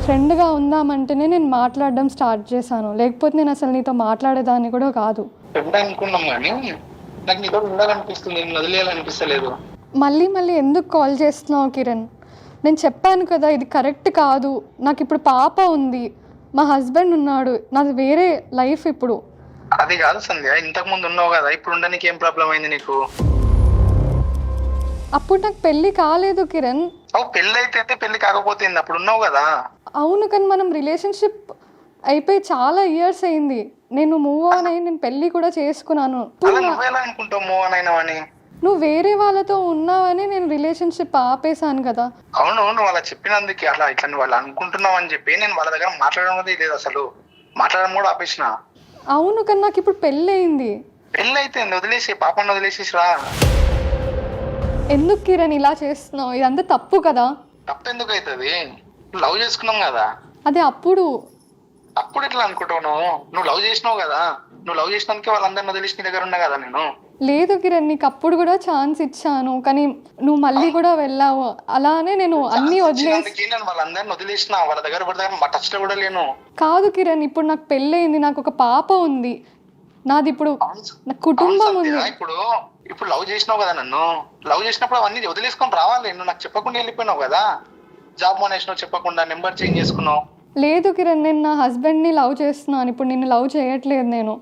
ఫ్రెండ్గా ఉందామంటేనే నేను మాట్లాడడం స్టార్ట్ చేశాను, లేకపోతే నేను అసలు నీతో మాట్లాడేదాన్ని కూడా కాదు. మళ్ళీ మళ్ళీ ఎందుకు కాల్ చేస్తున్నావు కిరణ్? నేను చెప్పాను కదా ఇది కరెక్ట్ కాదు. నాకు ఇప్పుడు పాప ఉంది, మా హస్బెండ్ ఉన్నాడు, నాది వేరే లైఫ్ ఇప్పుడు. అది కాదు సంధ్య, ఇంతకు ముందు ఉన్నావు కదా, ఇప్పుడు ఉండడానికి ఏం ప్రాబ్లం అయింది నీకు? అప్పుడు నాకు పెళ్లి కాలేదు కిరణ్. పెళ్లి అయితే పెళ్లి కాకపోతే అప్పుడు ఉన్నావు కదా. అవును, కానీ మనం రిలేషన్షిప్ అయిపోయి చాలా ఇయర్స్ అయింది. నేను మూవ్ ఆన్ అయ్యి నేను పెళ్లి కూడా చేసుకున్నాను. అనుకుంటావు మూవ్ ఆన్ అయినావని? నువ్వు వేరే వాళ్ళతో ఉన్నావని నేను రిలేషన్షిప్ ఆపేశాను కదా. అవును, నువ్వు అలా చెప్పినందుకు అలా ఇట్లా వాళ్ళు అనుకుంటున్నావు అని చెప్పి నేను వాళ్ళ దగ్గర మాట్లాడడం లేదు, అసలు మాట్లాడడం కూడా ఆపేసిన. అవును, కానీ నాకు ఇప్పుడు పెళ్ళి అయింది. పెళ్ళి అయితే వదిలేసి పాపను వదిలేసేసి రా. ఎందుకు కిరణ్ ఇలా చేస్తున్నావు? ఇదంతా తప్పు కదా. తప్పు ఎందుకు అవుతుంది? లవ్ చేసుకున్నాం కదా. అదే అప్పుడు ఎట్లా అనుకుంటావు? నువ్వు లవ్ చేసినావు కదా, నువ్వు లవ్ చేసినందుకే వాళ్ళందరిని వదిలేసి నీ దగ్గర ఉన్నా కదా నేను. లేదు కిరణ్, నీకు అప్పుడు కూడా ఛాన్స్ ఇచ్చాను, కానీ నువ్వు మళ్ళీ కూడా వెళ్ళావు. అలానే నేను అన్ని వదిలేసి వాళ్ళందరిని వదిలేసిన, వాళ్ళ దగ్గర టచ్ లో కూడా లేను. కాదు కిరణ్, ఇప్పుడు నాకు పెళ్ళయింది, నాకు ఒక పాప ఉంది, నాది ఇప్పుడు కుటుంబం ఉంది. ఇప్పుడు లవ్ చేసినావు కదా, నన్ను లవ్ చేసినప్పుడు అవన్నీ వదిలేసుకొని రావాలి. నువ్వు నాకు చెప్పకుండా వెళ్ళిపోయినావు కదా, జాబ్ మానేసినావు చెప్పకుండా, నెంబర్ చేంజ్ చేసుకున్నావు. లేదు కిరణ్, నేను నా హస్బెండ్ని లవ్ చేస్తున్నాను, ఇప్పుడు నిన్ను లవ్ చేయట్లేదు నేను.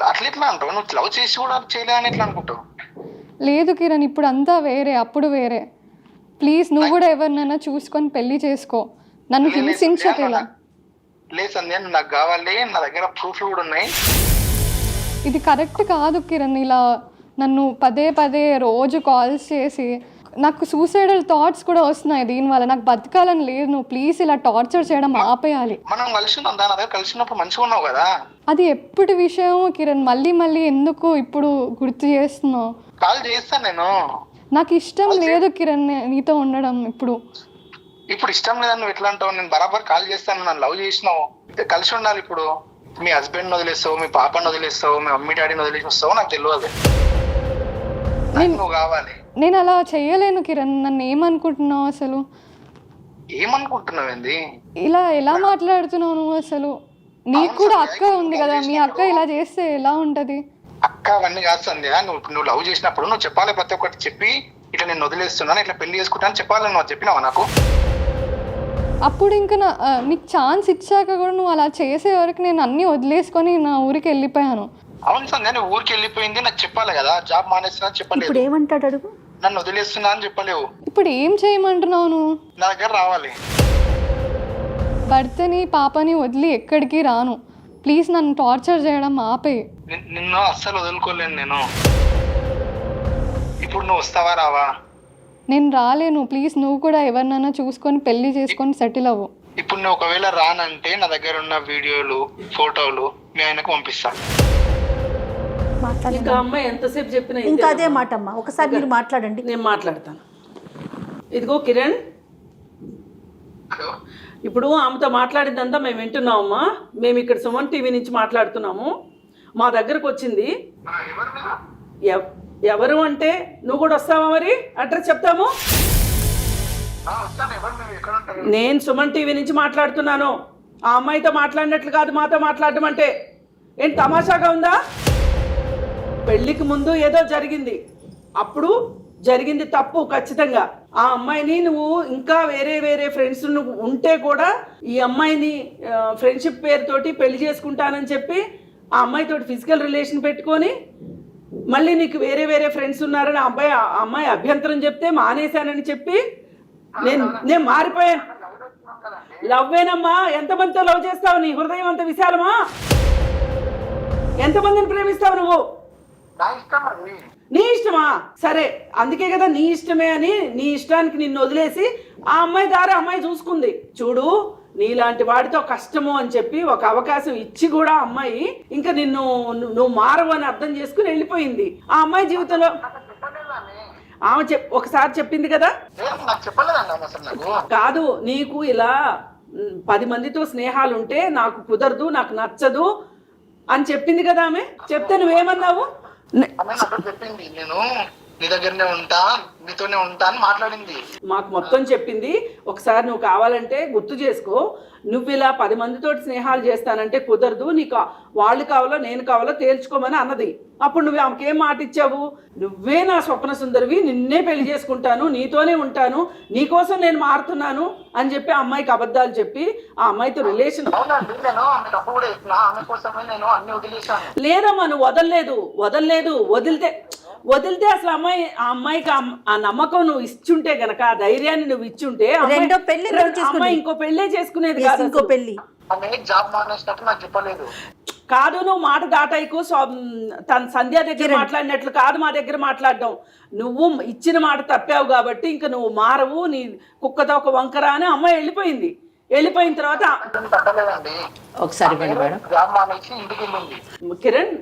అట్లా అంటావు? నువ్వు లవ్ చేసి కూడా చేయలేదని ఎట్లా అనుకుంటావు? లేదు కిరణ్, ఇప్పుడు అంతా వేరే, అప్పుడు వేరే. ప్లీజ్ నువ్వు కూడా ఎవరినైనా చూసుకొని పెళ్లి చేసుకో, నన్ను హింసించకేలా. లేదు సంధ్య, నాకు కావాలి, నా దగ్గర ప్రూఫ్లు కూడా ఉన్నాయి. ఇది కరెక్ట్ కాదు కిరణ్. ఇలా నన్ను పదే పదే రోజు కాల్స్ చేసి నాకు సూసైడల్ థాట్స్ కూడా వస్తున్నాయి దీనివల్ల. నాకు బతకాలని లేదు. నువ్వు ప్లీజ్ ఇలా టార్చర్ చేయడం ఆపేయాలి. మనం కలిసి ఉన్నాం, దాని దగ్గర కలిసినప్పుడు మంచిగా ఉన్నావు కదా. అది ఎప్పటి విషయం కిరణ్? మళ్ళీ మళ్ళీ ఎందుకు ఇప్పుడు గుర్తు చేస్తున్నావు? కాల్ చేస్తాను నేను. నాకు ఇష్టం లేదు కిరణ్ నీతో ఉండడం. ఇప్పుడు ఇష్టం లేదని నువ్వు ఎట్లా అంటావు? నేను బరాబర్ కాల్ చేస్తాను. నన్ను లవ్ చేసినావు, కలిసి ఉండాలి. ఇప్పుడు మీ హస్బెండ్ వదిలేస్తావు, మీ పాపను వదిలేస్తావు, మీ మమ్మీ డాడీని వదిలేస్తావు, నాకు తెలియదు. నువ్వు కావాలి. నేను అలా చెయ్యలేను కిరణ్. నన్ను ఏమనుకుంటున్నావు అసలు? ఏమనుకుంటున్నావు ఏంది? ఇలా ఎలా మాట్లాడుతున్నావు నువ్వు అసలు? నీకు కూడా అక్క ఉంది కదా, మీ అక్క ఇలా చేస్తే ఎలా ఉంటది? అక్క అవన్నీ కాదు సంధ్య. నువ్వు లవ్ చేసినప్పుడు నువ్వు చెప్పాలి, ప్రతి ఒక్కటి చెప్పి ఇట్లా నేను వదిలేస్తున్నాను, ఇట్లా పెళ్లి చేసుకుంటాను చెప్పాలి. నువ్వు చెప్పినావా నాకు? అప్పుడు ఇంకా నీకు ఛాన్స్ ఇచ్చాక కూడా నువ్వు అలా చేసే వరకు నేను అన్నీ వదిలేసుకొని నా ఊరికి వెళ్ళిపోయాను. అవును సంధ్య, నువ్వు ఊరికి వెళ్ళిపోయింది నాకు చెప్పాలి కదా. జాబ్ మానేస్తున్నా చెప్పలేదు. ఇప్పుడు ఏమంటాడు అడుగు. నన్ను వదిలేస్తున్నా అని చెప్పలేవు. ఇప్పుడు ఏం చేయమంటున్నావు నువ్వు? నా దగ్గర రావాలి. భర్తని పాపని వదిలి ఎక్కడికి రాను. ప్లీజ్ నన్ను టార్చర్ చేయడం ఆపే. నిన్ను అస్సలు వదులుకోలేను నేను. ఇప్పుడు నువ్వు వస్తావా రావా? నేను రాలేను. ప్లీజ్ నువ్వు కూడా ఎవరినైనా చూసుకొని పెళ్లి చేసుకొని సెటిల్ అవ్వు. ఇప్పుడు నువ్వు ఒకవేళ రానంటే నా దగ్గర ఉన్న వీడియోలు, ఫోటోలు మీ ఆయనకు పంపిస్తా. ఇంకా అమ్మాయి ఎంతసేపు చెప్పినా ఇంకా అదే మాట అమ్మా. ఒకసారి మీరు మాట్లాడండి. నేను మాట్లాడతాను. ఇదిగో కిరణ్, ఇప్పుడు ఆమెతో మాట్లాడిందంతా మేము వింటున్నామమ్మా. మేము ఇక్కడ సుమన్ టీవీ నుంచి మాట్లాడుతున్నాము. మా దగ్గరకు వచ్చింది. ఎవరు అంటే నువ్వు కూడా వస్తావా? మరి అడ్రస్ చెప్తాము. నేను సుమన్ టీవీ నుంచి మాట్లాడుతున్నాను. ఆ అమ్మాయితో మాట్లాడినట్లు కాదు మాతో మాట్లాడడం అంటే. ఏంటి తమాషాగా ఉందా? పెళ్లికి ముందు ఏదో జరిగింది, అప్పుడు జరిగింది తప్పు ఖచ్చితంగా. ఆ అమ్మాయిని నువ్వు ఇంకా వేరే వేరే ఫ్రెండ్స్ ఉంటే కూడా ఈ అమ్మాయిని ఫ్రెండ్షిప్ పేరుతోటి పెళ్లి చేసుకుంటానని చెప్పి ఆ అమ్మాయితోటి ఫిజికల్ రిలేషన్ పెట్టుకొని మళ్ళీ నీకు వేరే వేరే ఫ్రెండ్స్ ఉన్నారని ఆ అమ్మాయి అభ్యంతరం చెప్తే మానేశానని చెప్పి నేను మారిపోయాను. లవ్వేనమ్మా. ఎంతమందితో లవ్ చేస్తావు? నీ హృదయం అంత విశాలమా? ఎంతమందిని ప్రేమిస్తావు నువ్వు? నీ ఇష్టమా? సరే, అందుకే కదా నీ ఇష్టమే అని నీ ఇష్టానికి నిన్ను వదిలేసి ఆ అమ్మాయి దారి అమ్మాయి చూసుకుంది. చూడు, నీలాంటి వాడితో కష్టము అని చెప్పి ఒక అవకాశం ఇచ్చి కూడా అమ్మాయి ఇంకా నువ్వు మారవు అని అర్థం చేసుకుని వెళ్ళిపోయింది. ఆ అమ్మాయి జీవితంలో ఆమె ఒకసారి చెప్పింది కదా, కాదు నీకు ఇలా 10 మందితో స్నేహాలు ఉంటే నాకు కుదరదు, నాకు నచ్చదు అని చెప్పింది కదా ఆమె. చెప్తే నువ్వేమన్నావు? చెప్పింది నేను నీ దగ్గరనే ఉంటా, నీతోనే ఉంటా అని మాట్లాడింది. మాకు మొత్తం చెప్పింది. ఒకసారి నువ్వు కావాలంటే గుర్తు చేసుకో. నువ్వు ఇలా 10 మందితోటి స్నేహాలు చేస్తానంటే కుదరదు, నీకు వాళ్ళు కావాలో నేను కావాలో తేల్చుకోమని అన్నది. అప్పుడు నువ్వు ఆమెకేం మాట ఇచ్చావు? నువ్వే నా స్వప్న సుందరివి, నిన్నే పెళ్లి చేసుకుంటాను, నీతోనే ఉంటాను, నీకోసం నేను మారుతున్నాను అని చెప్పి ఆ అమ్మాయికి అబద్ధాలు చెప్పి ఆ అమ్మాయితో రిలేషన్. లేదమ్మా, నువ్వు వదలలేదు. వదిలితే అసలు ఆ అమ్మాయికి ఆ నమ్మకం నువ్వు ఇచ్చుంటే గనక, ఆ ధైర్యాన్ని నువ్వు ఇచ్చుంటే అమ్మాయి ఇంకో పెళ్ళే చేసుకునేది కాదు. ఇంకో పెళ్లి కాదు. నువ్వు మాట దాటాయికు. తన సంధ్య దగ్గర మాట్లాడినట్లు కాదు మా దగ్గర మాట్లాడడం. నువ్వు ఇచ్చిన మాట తప్పావు కాబట్టి ఇంకా నువ్వు మారవు, నీ కుక్కతో ఒక వంకర అని అమ్మాయి వెళ్ళిపోయింది. వెళ్ళిపోయిన తర్వాత ఒకసారి కిరణ్,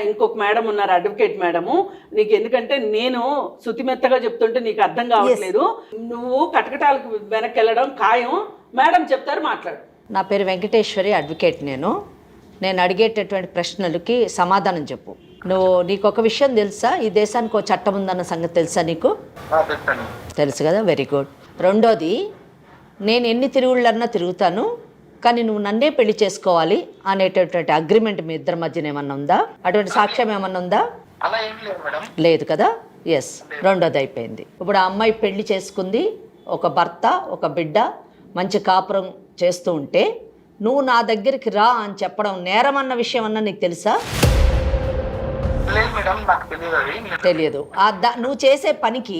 ఇంకొక మేడం ఉన్నారు, అడ్వకేట్ మేడము. నీకు ఎందుకంటే నేను శుతిమెత్తగా చెప్తుంటే నీకు అర్థం కావట్లేదు. నువ్వు కటకటాలకు వెనక్కి వెళ్ళడం ఖాయం. మేడం చెప్తారు, మాట్లాడు. నా పేరు వెంకటేశ్వరి, అడ్వకేట్. నేను అడిగేటటువంటి ప్రశ్నలకి సమాధానం చెప్పు. నీకు ఒక విషయం తెలుసా? ఈ దేశానికి ఒక చట్టం ఉందన్న సంగతి తెలుసా నీకు? తెలుసు కదా, వెరీ గుడ్. రెండోది, నేను ఎన్ని తిరుగుళ్ళన్నా తిరుగుతాను, కానీ నువ్వు నన్నే పెళ్లి చేసుకోవాలి అనేటటువంటి అగ్రిమెంట్ మీ ఇద్దరి మధ్యన ఏమన్నా ఉందా? అటువంటి సాక్ష్యం ఏమన్నా ఉందా? లేదు కదా. ఎస్, రెండోది అయిపోయింది. ఇప్పుడు ఆ అమ్మాయి పెళ్లి చేసుకుంది, ఒక భర్త, ఒక బిడ్డ, మంచి కాపురం చేస్తూ ఉంటే నువ్వు నా దగ్గరికి రా అని చెప్పడం నేరం అన్న విషయం అన్నా నీకు తెలుసా? తెలియదు. నువ్వు చేసే పనికి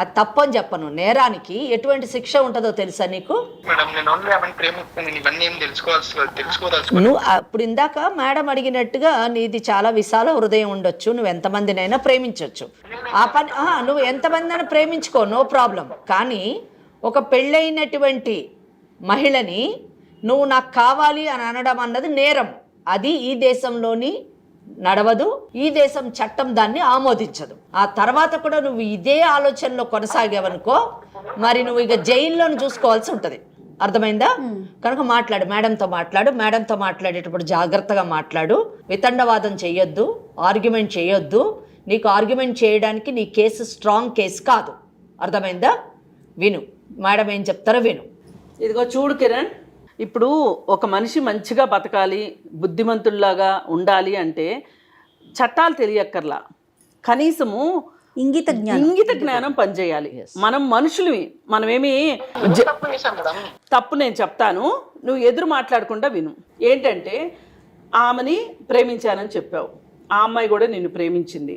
అది తప్పని చెప్పను. నేరానికి ఎటువంటి శిక్ష ఉంటుందో తెలుసా నీకు? మేడం నేను ఓన్లీ ఆమెను ప్రేమిస్తాను, ఇవన్నీ ఏం తెలుసుకోదలుచుకోవాలి. నువ్వు అప్పుడు ఇందాక మేడం అడిగినట్టుగా నీది చాలా విశాల హృదయం ఉండొచ్చు, నువ్వు ఎంతమందినైనా ప్రేమించవచ్చు. ఆ పని నువ్వు ఎంతమందినైనా ప్రేమించుకో, నో ప్రాబ్లం. కానీ ఒక పెళ్ళైనటువంటి మహిళని నువ్వు నాకు కావాలి అని అనడం అన్నది నేరం. అది ఈ దేశంలోని నడవదు, ఈ దేశం చట్టం దాన్ని ఆమోదించదు. ఆ తర్వాత కూడా నువ్వు ఇదే ఆలోచనలో కొనసాగావనుకో, మరి నువ్వు ఇక జైల్లోని చూసుకోవాల్సి ఉంటుంది. అర్థమైందా? కనుక మాట్లాడు, మేడంతో మాట్లాడు. మేడంతో మాట్లాడేటప్పుడు జాగ్రత్తగా మాట్లాడు. వితండవాదం చేయొద్దు, ఆర్గ్యుమెంట్ చేయొద్దు. నీకు ఆర్గ్యుమెంట్ చేయడానికి నీ కేసు స్ట్రాంగ్ కేసు కాదు. అర్థమైందా? విను, మేడం ఏం చెప్తారో విను. ఇదిగో చూడు కిరణ్, ఇప్పుడు ఒక మనిషి మంచిగా బతకాలి, బుద్ధిమంతుల్లాగా ఉండాలి అంటే చట్టాలు తెలియక్కర్లా, కనీసము ఇంగిత జ్ఞానం పనిచేయాలి. మనం మనుషులవి, మనమేమి తప్పు నేను చెప్తాను, నువ్వు ఎదురు మాట్లాడకుండా విను. ఏంటంటే ఆమెని ప్రేమించానని చెప్పావు, ఆ అమ్మాయి కూడా నిన్ను ప్రేమించింది.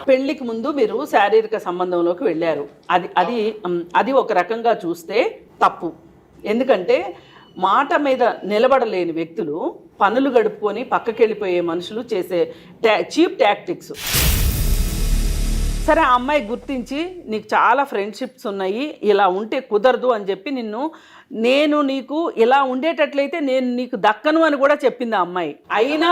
పెళ్లికి ముందు మీరు శారీరక సంబంధంలోకి వెళ్ళారు. అది ఒక రకంగా చూస్తే తప్పు. ఎందుకంటే మాట మీద నిలబడలేని వ్యక్తులు, పనులు గడుపుకొని పక్కకెళ్ళిపోయే మనుషులు చేసే చీప్ టాక్టిక్స్. సరే, ఆ అమ్మాయి గుర్తించి నీకు చాలా ఫ్రెండ్షిప్స్ ఉన్నాయి, ఇలా ఉంటే కుదరదు అని చెప్పి నేను నీకు ఇలా ఉండేటట్లయితే నేను నీకు దక్కను అని కూడా చెప్పింది ఆ అమ్మాయి. అయినా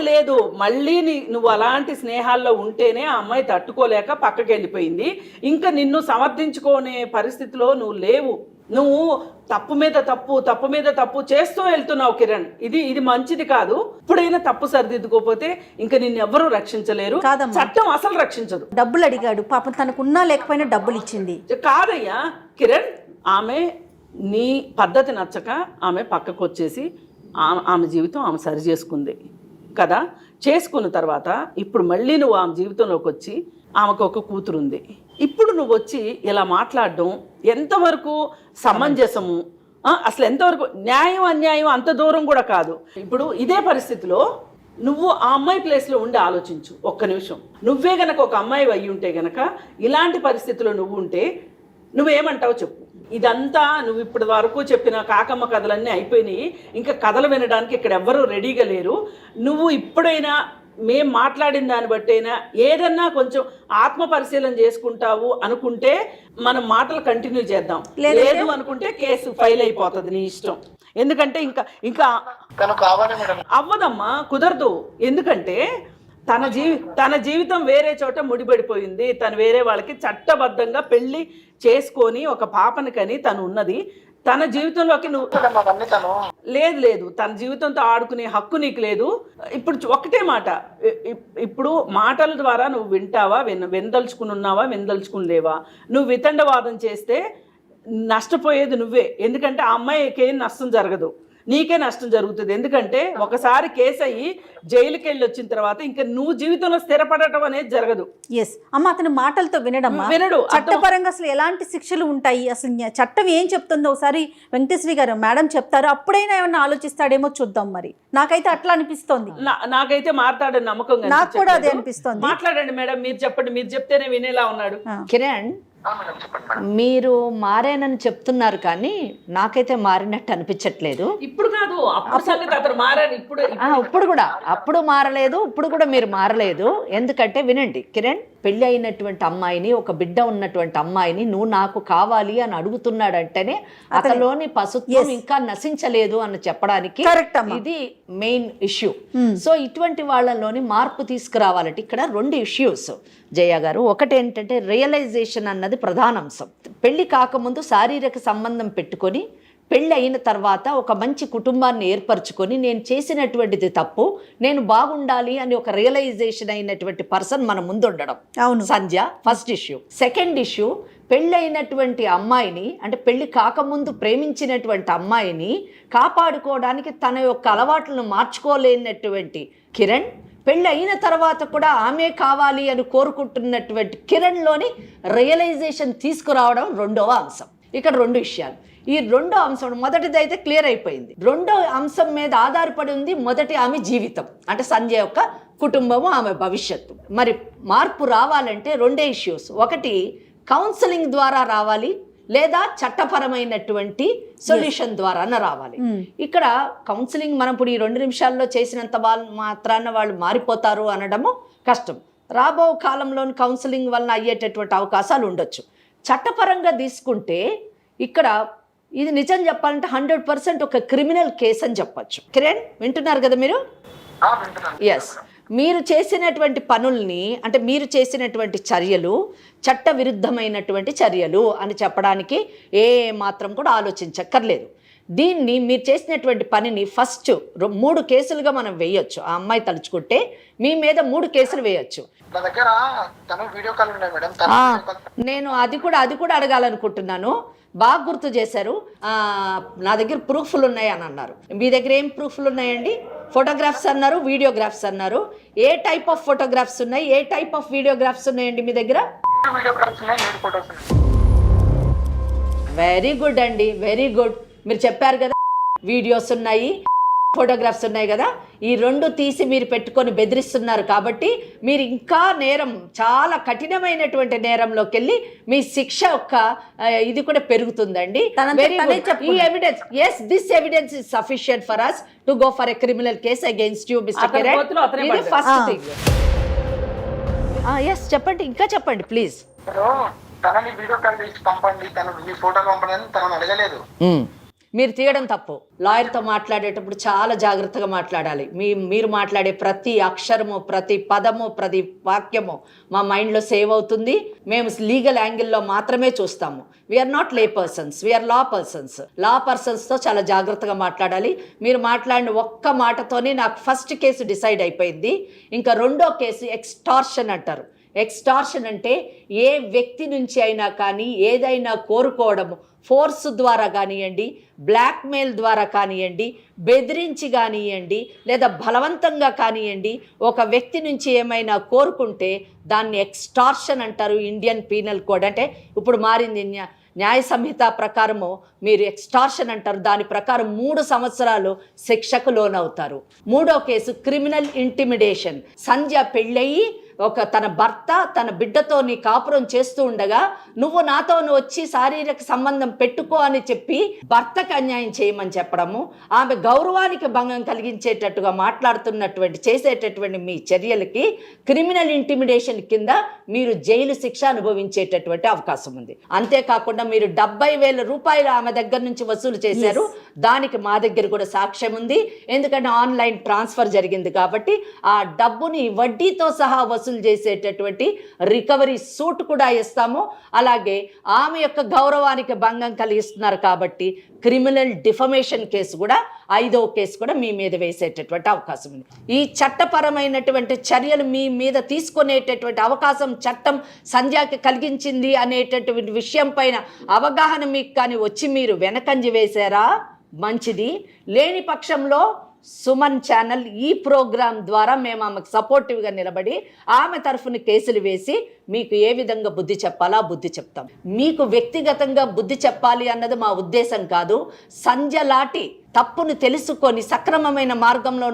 లేదు, మళ్ళీ నువ్వు అలాంటి స్నేహాల్లో ఉంటేనే ఆ అమ్మాయి తట్టుకోలేక పక్కకి వెళ్ళిపోయింది. ఇంకా నిన్ను సమర్థించుకునే పరిస్థితిలో నువ్వు లేవు. నువ్వు తప్పు మీద తప్పు చేస్తూ వెళ్తున్నావు కిరణ్. ఇది మంచిది కాదు. ఇప్పుడైనా తప్పు సరిదిద్దుకోపోతే ఇంకా నిన్ను ఎవ్వరూ రక్షించలేరు. చట్టం అసలు రక్షించదు. డబ్బులు అడిగాడు పాపం, తనకున్నా లేకపోయినా డబ్బులు ఇచ్చింది. కాదయ్యా కిరణ్, ఆమె నీ పద్ధతి నచ్చక ఆమె పక్కకు వచ్చేసి ఆమె జీవితం ఆమె సరి చేసుకుంది కదా. చేసుకున్న తర్వాత ఇప్పుడు మళ్ళీ నువ్వు ఆమె జీవితంలోకి వచ్చి ఆమెకు ఒక కూతురుంది. ఇప్పుడు నువ్వు వచ్చి ఇలా మాట్లాడడం ఎంతవరకు సమంజసము? అసలు ఎంతవరకు న్యాయం అన్యాయం అంత దూరం కూడా కాదు. ఇప్పుడు ఇదే పరిస్థితిలో నువ్వు ఆ అమ్మాయి ప్లేస్లో ఉండి ఆలోచించు ఒక్క నిమిషం. నువ్వే గనక ఒక అమ్మాయి అయ్యి ఉంటే గనక, ఇలాంటి పరిస్థితిలో నువ్వు ఉంటే నువ్వేమంటావు చెప్పు. ఇదంతా నువ్వు ఇప్పటి వరకు చెప్పిన కాకమ్మ కథలన్నీ అయిపోయినాయి. ఇంకా కథలు వినడానికి ఇక్కడ ఎవ్వరూ రెడీగా లేరు. నువ్వు ఇప్పుడైనా మేం మాట్లాడిన దాన్ని బట్టైనా ఏదన్నా కొంచెం ఆత్మ పరిశీలన చేసుకుంటావు అనుకుంటే మనం మాటలు కంటిన్యూ చేద్దాం. లేదు అనుకుంటే కేసు ఫైల్ అయిపోతుంది, నీ ఇష్టం. ఎందుకంటే ఇంకా అవ్వదమ్మా, కుదరదు. ఎందుకంటే తన జీవితం వేరే చోట ముడిపడిపోయింది. తను వేరే వాళ్ళకి చట్టబద్ధంగా పెళ్లి చేసుకొని ఒక పాపని కని తను ఉన్నది. తన జీవితంలోకి లేదు, తన జీవితంతో ఆడుకునే హక్కు నీకు లేదు. ఇప్పుడు ఒకటే మాట, ఇప్పుడు మాటల ద్వారా నువ్వు వింటావా, వినదలుచుకుని ఉన్నావా, వినదలుచుకుని లేవా. నువ్వు వితండవాదం చేస్తే నష్టపోయేది నువ్వే. ఎందుకంటే ఆ అమ్మాయికి ఏం నష్టం జరగదు, నీకే నష్టం జరుగుతుంది. ఎందుకంటే ఒకసారి కేసు అయ్యి జైలుకి వెళ్ళి వచ్చిన తర్వాత ఇంకా నువ్వు జీవితంలో స్థిరపడటం అనేది జరగదు. అమ్మ, అతని మాటలతో వినడు. చట్టపరంగా అసలు ఎలాంటి శిక్షలు ఉంటాయి, అసలు చట్టం ఏం చెప్తుందో ఒకసారి వెంకటేశ్వరి గారు మేడం చెప్తారు, అప్పుడైనా ఏమన్నా ఆలోచిస్తాడేమో చూద్దాం. మరి నాకైతే అట్లా అనిపిస్తోంది. నాకైతే మాట్లాడని నమ్మకం, నాకు కూడా అదే అనిపిస్తోంది. మాట్లాడండి మేడం, మీరు చెప్పండి, మీరు చెప్తేనే వినేలా ఉన్నాడు. కిరణ్, మీరు మారానని చెప్తున్నారు కానీ నాకైతే మారినట్టు అనిపించట్లేదు. ఇప్పుడు కాదు, అప్పుడు మారారు. ఇప్పుడు కూడా, అప్పుడు మారలేదు, ఇప్పుడు కూడా మీరు మారలేదు. ఎందుకంటే వినండి కిరణ్, పెళ్లి అయినటువంటి అమ్మాయిని, ఒక బిడ్డ ఉన్నటువంటి అమ్మాయిని నువ్వు నాకు కావాలి అని అడుగుతున్నాడంటేనే అతనిలోని పశుత్వం ఇంకా నశించలేదు అని చెప్పడానికి ఇది మెయిన్ ఇష్యూ. సో ఇటువంటి వాళ్ళలోని మార్పు తీసుకురావాలంటే ఇక్కడ 2 ఇష్యూస్ జయ గారు. ఒకటి ఏంటంటే రియలైజేషన్ అన్నది ప్రధాన అంశం. పెళ్లి కాకముందు శారీరక సంబంధం పెట్టుకొని పెళ్ళి అయిన తర్వాత ఒక మంచి కుటుంబాన్ని ఏర్పరచుకొని నేను చేసినటువంటిది తప్పు, నేను బాగుండాలి అని ఒక రియలైజేషన్ అయినటువంటి పర్సన్ మన ముందు ఉండడం. అవును సంధ్య, ఫస్ట్ ఇష్యూ. సెకండ్ ఇష్యూ, పెళ్ళి అయినటువంటి అమ్మాయిని, అంటే పెళ్లి కాకముందు ప్రేమించినటువంటి అమ్మాయిని కాపాడుకోవడానికి తన యొక్క అలవాట్లను మార్చుకోలేనటువంటి కిరణ్, పెళ్ళి అయిన తర్వాత కూడా ఆమె కావాలి అని కోరుకుంటున్నటువంటి కిరణ్లోని రియలైజేషన్ తీసుకురావడం రెండవ అంశం. ఇక్కడ 2 విషయాలు. ఈ 2వ అంశం, మొదటిది అయితే క్లియర్ అయిపోయింది. 2వ అంశం మీద ఆధారపడి ఉంది మొదటి ఆమె జీవితం, అంటే సంజయ్ యొక్క కుటుంబము, ఆమె భవిష్యత్తు. మరి మార్పు రావాలంటే రెండే ఇష్యూస్. ఒకటి కౌన్సిలింగ్ ద్వారా రావాలి, లేదా చట్టపరమైనటువంటి సొల్యూషన్ ద్వారానే రావాలి. ఇక్కడ కౌన్సిలింగ్ మనం ఇప్పుడు ఈ 2 నిమిషాల్లో చేసినంత వాళ్ళు మాత్రాన వాళ్ళు మారిపోతారు అనడము కష్టం. రాబో కాలంలోని కౌన్సిలింగ్ వలన అయ్యేటటువంటి అవకాశాలు ఉండొచ్చు. చట్టపరంగా తీసుకుంటే ఇక్కడ ఇది నిజం చెప్పాలంటే 100% ఒక క్రిమినల్ కేసు అని చెప్పచ్చు. కిరణ్ వింటున్నారు కదా మీరు? ఎస్, మీరు చేసినటువంటి పనుల్ని అంటే మీరు చేసినటువంటి చర్యలు చట్ట విరుద్ధమైనటువంటి చర్యలు అని చెప్పడానికి ఏ మాత్రం కూడా ఆలోచించక్కర్లేదు. దీన్ని మీరు చేసినటువంటి పనిని ఫస్ట్ 3 కేసులుగా మనం వేయొచ్చు. ఆ అమ్మాయి తలుచుకుంటే మీ మీద 3 కేసులు వేయొచ్చు. నా దగ్గర తను వీడియో కాల్ ఉన్నాయి మేడం. నేను అది కూడా అడగాలనుకుంటున్నాను. బాగా గుర్తు చేశారు. నా దగ్గర ప్రూఫ్లు ఉన్నాయి అని అన్నారు. మీ దగ్గర ఏం ప్రూఫ్లు ఉన్నాయండి? ఫోటోగ్రాఫ్స్ అన్నారు, వీడియోగ్రాఫ్స్ అన్నారు. ఏ టైప్ ఆఫ్ ఫోటోగ్రాఫ్స్ ఉన్నాయి, ఏ టైప్ ఆఫ్ వీడియోగ్రాఫ్స్ ఉన్నాయండి మీ దగ్గర? వీడియోగ్రాఫ్స్ ఉన్నాయి, న్యూడ్ ఫోటోస్ ఉన్నాయి. వెరీ గుడ్ అండి, వెరీ గుడ్. మీరు చెప్పారు కదా వీడియోస్ ఉన్నాయి, ఫోటోగ్రాఫ్స్ ఉన్నాయి కదా. ఈ 2 తీసి మీరు పెట్టుకొని బెదిరిస్తున్నారు కాబట్టి మీరు ఇంకా నేరం, చాలా కఠినమైనటువంటి నేరంలోకి వెళ్ళి మీ శిక్ష యొక్క ఇది కూడా పెరుగుతుందండి. ఈ evidence, yes, this evidence is sufficient for us to go for a criminal case against you, Mr. Kiran. ఇది ఫస్ట్ థింగ్. ఎస్, చెప్పండి, ఇంకా చెప్పండి ప్లీజ్. తనని వీడియో కాల్ చేసి పంపండి, తను మీ ఫోటో పంపండి అని తనని అడగలేదు. మీరు తీయడం తప్పు. లాయర్తో మాట్లాడేటప్పుడు చాలా జాగ్రత్తగా మాట్లాడాలి. మీరు మాట్లాడే ప్రతి అక్షరము, ప్రతి పదము, ప్రతి వాక్యము మా మైండ్లో సేవ్ అవుతుంది. మేము లీగల్ యాంగిల్లో మాత్రమే చూస్తాము. వీఆర్ నాట్ లే పర్సన్స్, వీఆర్ లా పర్సన్స్. లా పర్సన్స్తో చాలా జాగ్రత్తగా మాట్లాడాలి. మీరు మాట్లాడిన ఒక్క మాటతోనే నాకు ఫస్ట్ కేసు డిసైడ్ అయిపోయింది. ఇంకా 2వ కేసు ఎక్స్టార్షన్ అంటారు. ఎక్స్టార్షన్ అంటే ఏ వ్యక్తి నుంచి అయినా కానీ ఏదైనా కోరుకోవడము, ఫోర్స్ ద్వారా కానివ్వండి, బ్లాక్మెయిల్ ద్వారా కానివ్వండి, బెదిరించి కానివ్వండి, లేదా బలవంతంగా కానివ్వండి, ఒక వ్యక్తి నుంచి ఏమైనా కోరుకుంటే దాన్ని ఎక్స్టార్షన్ అంటారు. ఇండియన్ పీనల్ కోడ్ అంటే ఇప్పుడు మారింది, న్యాయ సంహిత ప్రకారము మీరు ఎక్స్టార్షన్ అంటారు. దాని ప్రకారం 3 సంవత్సరాలు శిక్షకు లోనవుతారు. 3వ కేసు క్రిమినల్ ఇంటిమిడేషన్. సంధ్య పెళ్ళయి తన భర్త తన బిడ్డతో నీ కాపురం చేస్తూ ఉండగా నువ్వు నాతో వచ్చి శారీరక సంబంధం పెట్టుకో అని చెప్పి భర్తకు అన్యాయం చేయమని చెప్పడము, ఆమె గౌరవానికి భంగం కలిగించేటట్టుగా మాట్లాడుతున్నటువంటి చేసేటటువంటి మీ చర్యలకి క్రిమినల్ ఇంటిమిడేషన్ కింద మీరు జైలు శిక్ష అనుభవించేటటువంటి అవకాశం ఉంది. అంతేకాకుండా మీరు 70,000 రూపాయలు ఆమె దగ్గర నుంచి వసూలు చేశారు. దానికి మా దగ్గర కూడా సాక్ష్యం ఉంది. ఎందుకంటే ఆన్లైన్ ట్రాన్స్ఫర్ జరిగింది కాబట్టి ఆ డబ్బుని వడ్డీతో సహా వసూలు చేసేటటువంటి రికవరీ సూట్ కూడా ఇస్తాము. అలాగే ఆమె యొక్క గౌరవానికి భంగం కలిగిస్తున్నారు కాబట్టి క్రిమినల్ డిఫమేషన్ కేసు కూడా 5వ కేసు కూడా మీ మీద వేసేటటువంటి అవకాశం ఉంది. ఈ చట్టపరమైనటువంటి చర్యలు మీ మీద తీసుకునేటటువంటి అవకాశం చట్టం సంధ్యాకి కలిగించింది అనేటటువంటి విషయం పైన అవగాహన మీకు కానీ వచ్చి మీరు వెనకంజి వేశారా మంచిది. లేని పక్షంలో సుమన్ ఛానల్ ఈ ప్రోగ్రాం ద్వారా మేము ఆమెకు సపోర్టివ్గా నిలబడి ఆమె తరఫున కేసులు వేసి మీకు ఏ విధంగా బుద్ధి చెప్పాలా బుద్ధి చెప్తాం. మీకు వ్యక్తిగతంగా బుద్ధి చెప్పాలి అన్నది మా ఉద్దేశం కాదు. సంధ్య లాంటి తప్పును తెలుసుకొని సక్రమమైన మార్గంలో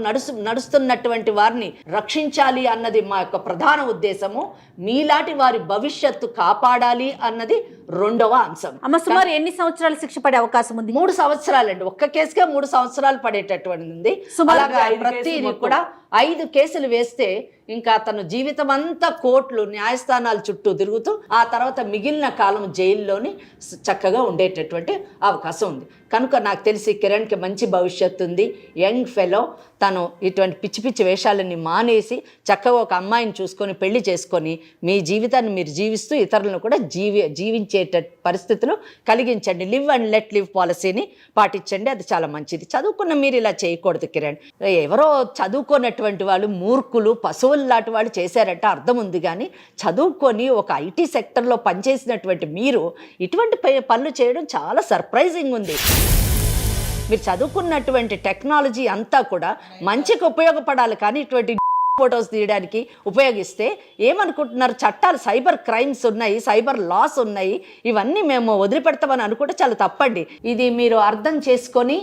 నడుస్తున్నటువంటి వారిని రక్షించాలి అన్నది మా యొక్క ప్రధాన ఉద్దేశము. మీలాంటి వారి భవిష్యత్తు కాపాడాలి అన్నది 2వ అంశం. అమ్మ, సుమారు ఎన్ని సంవత్సరాలు శిక్ష పడే అవకాశం ఉంది? 3 సంవత్సరాలండి. ఒక్క కేసుగా 3 సంవత్సరాలు పడేటటువంటి ఉంది. ప్రతిదీ కూడా 5 కేసులు వేస్తే ఇంకా అతను జీవితం అంతా కోర్టులు న్యాయస్థానాల చుట్టూ తిరుగుతూ ఆ తర్వాత మిగిలిన కాలం జైల్లోని చక్కగా ఉండేటటువంటి అవకాశం ఉంది. కనుక నాకు తెలిసి కిరణ్కి మంచి భవిష్యత్తు ఉంది. యంగ్ ఫెలో, తను ఇటువంటి పిచ్చి పిచ్చి వేషాలన్నీ మానేసి చక్కగా ఒక అమ్మాయిని చూసుకొని పెళ్లి చేసుకొని మీ జీవితాన్ని మీరు జీవిస్తూ ఇతరులను కూడా జీవించేట పరిస్థితులు కలిగించండి. లివ్ అండ్ లెట్ లివ్ పాలసీని పాటించండి. అది చాలా మంచిది. చదువుకున్న మీరు ఇలా చేయకూడదు కిరణ్. ఎవరో చదువుకున్నటువంటి వాళ్ళు మూర్ఖులు, పశువులు లాంటి వాళ్ళు చేశారంటే అర్థం ఉంది. కానీ చదువుకొని ఒక ఐటీ సెక్టర్లో పనిచేసినటువంటి మీరు ఇటువంటి పనులు చేయడం చాలా సర్ప్రైజింగ్ ఉంది. మీరు చదువుకున్నటువంటి టెక్నాలజీ అంతా కూడా మంచికి ఉపయోగపడాలి, కానీ ఇటువంటి ఫొటోస్ తీయడానికి ఉపయోగిస్తే ఏమనుకుంటున్నారు? చట్టాలు, సైబర్ క్రైమ్స్ ఉన్నాయి, సైబర్ లాస్ ఉన్నాయి, ఇవన్నీ మేము వదిలిపెడతామని అనుకుంటే చాలా తప్పండి. ఇది మీరు అర్థం చేసుకొని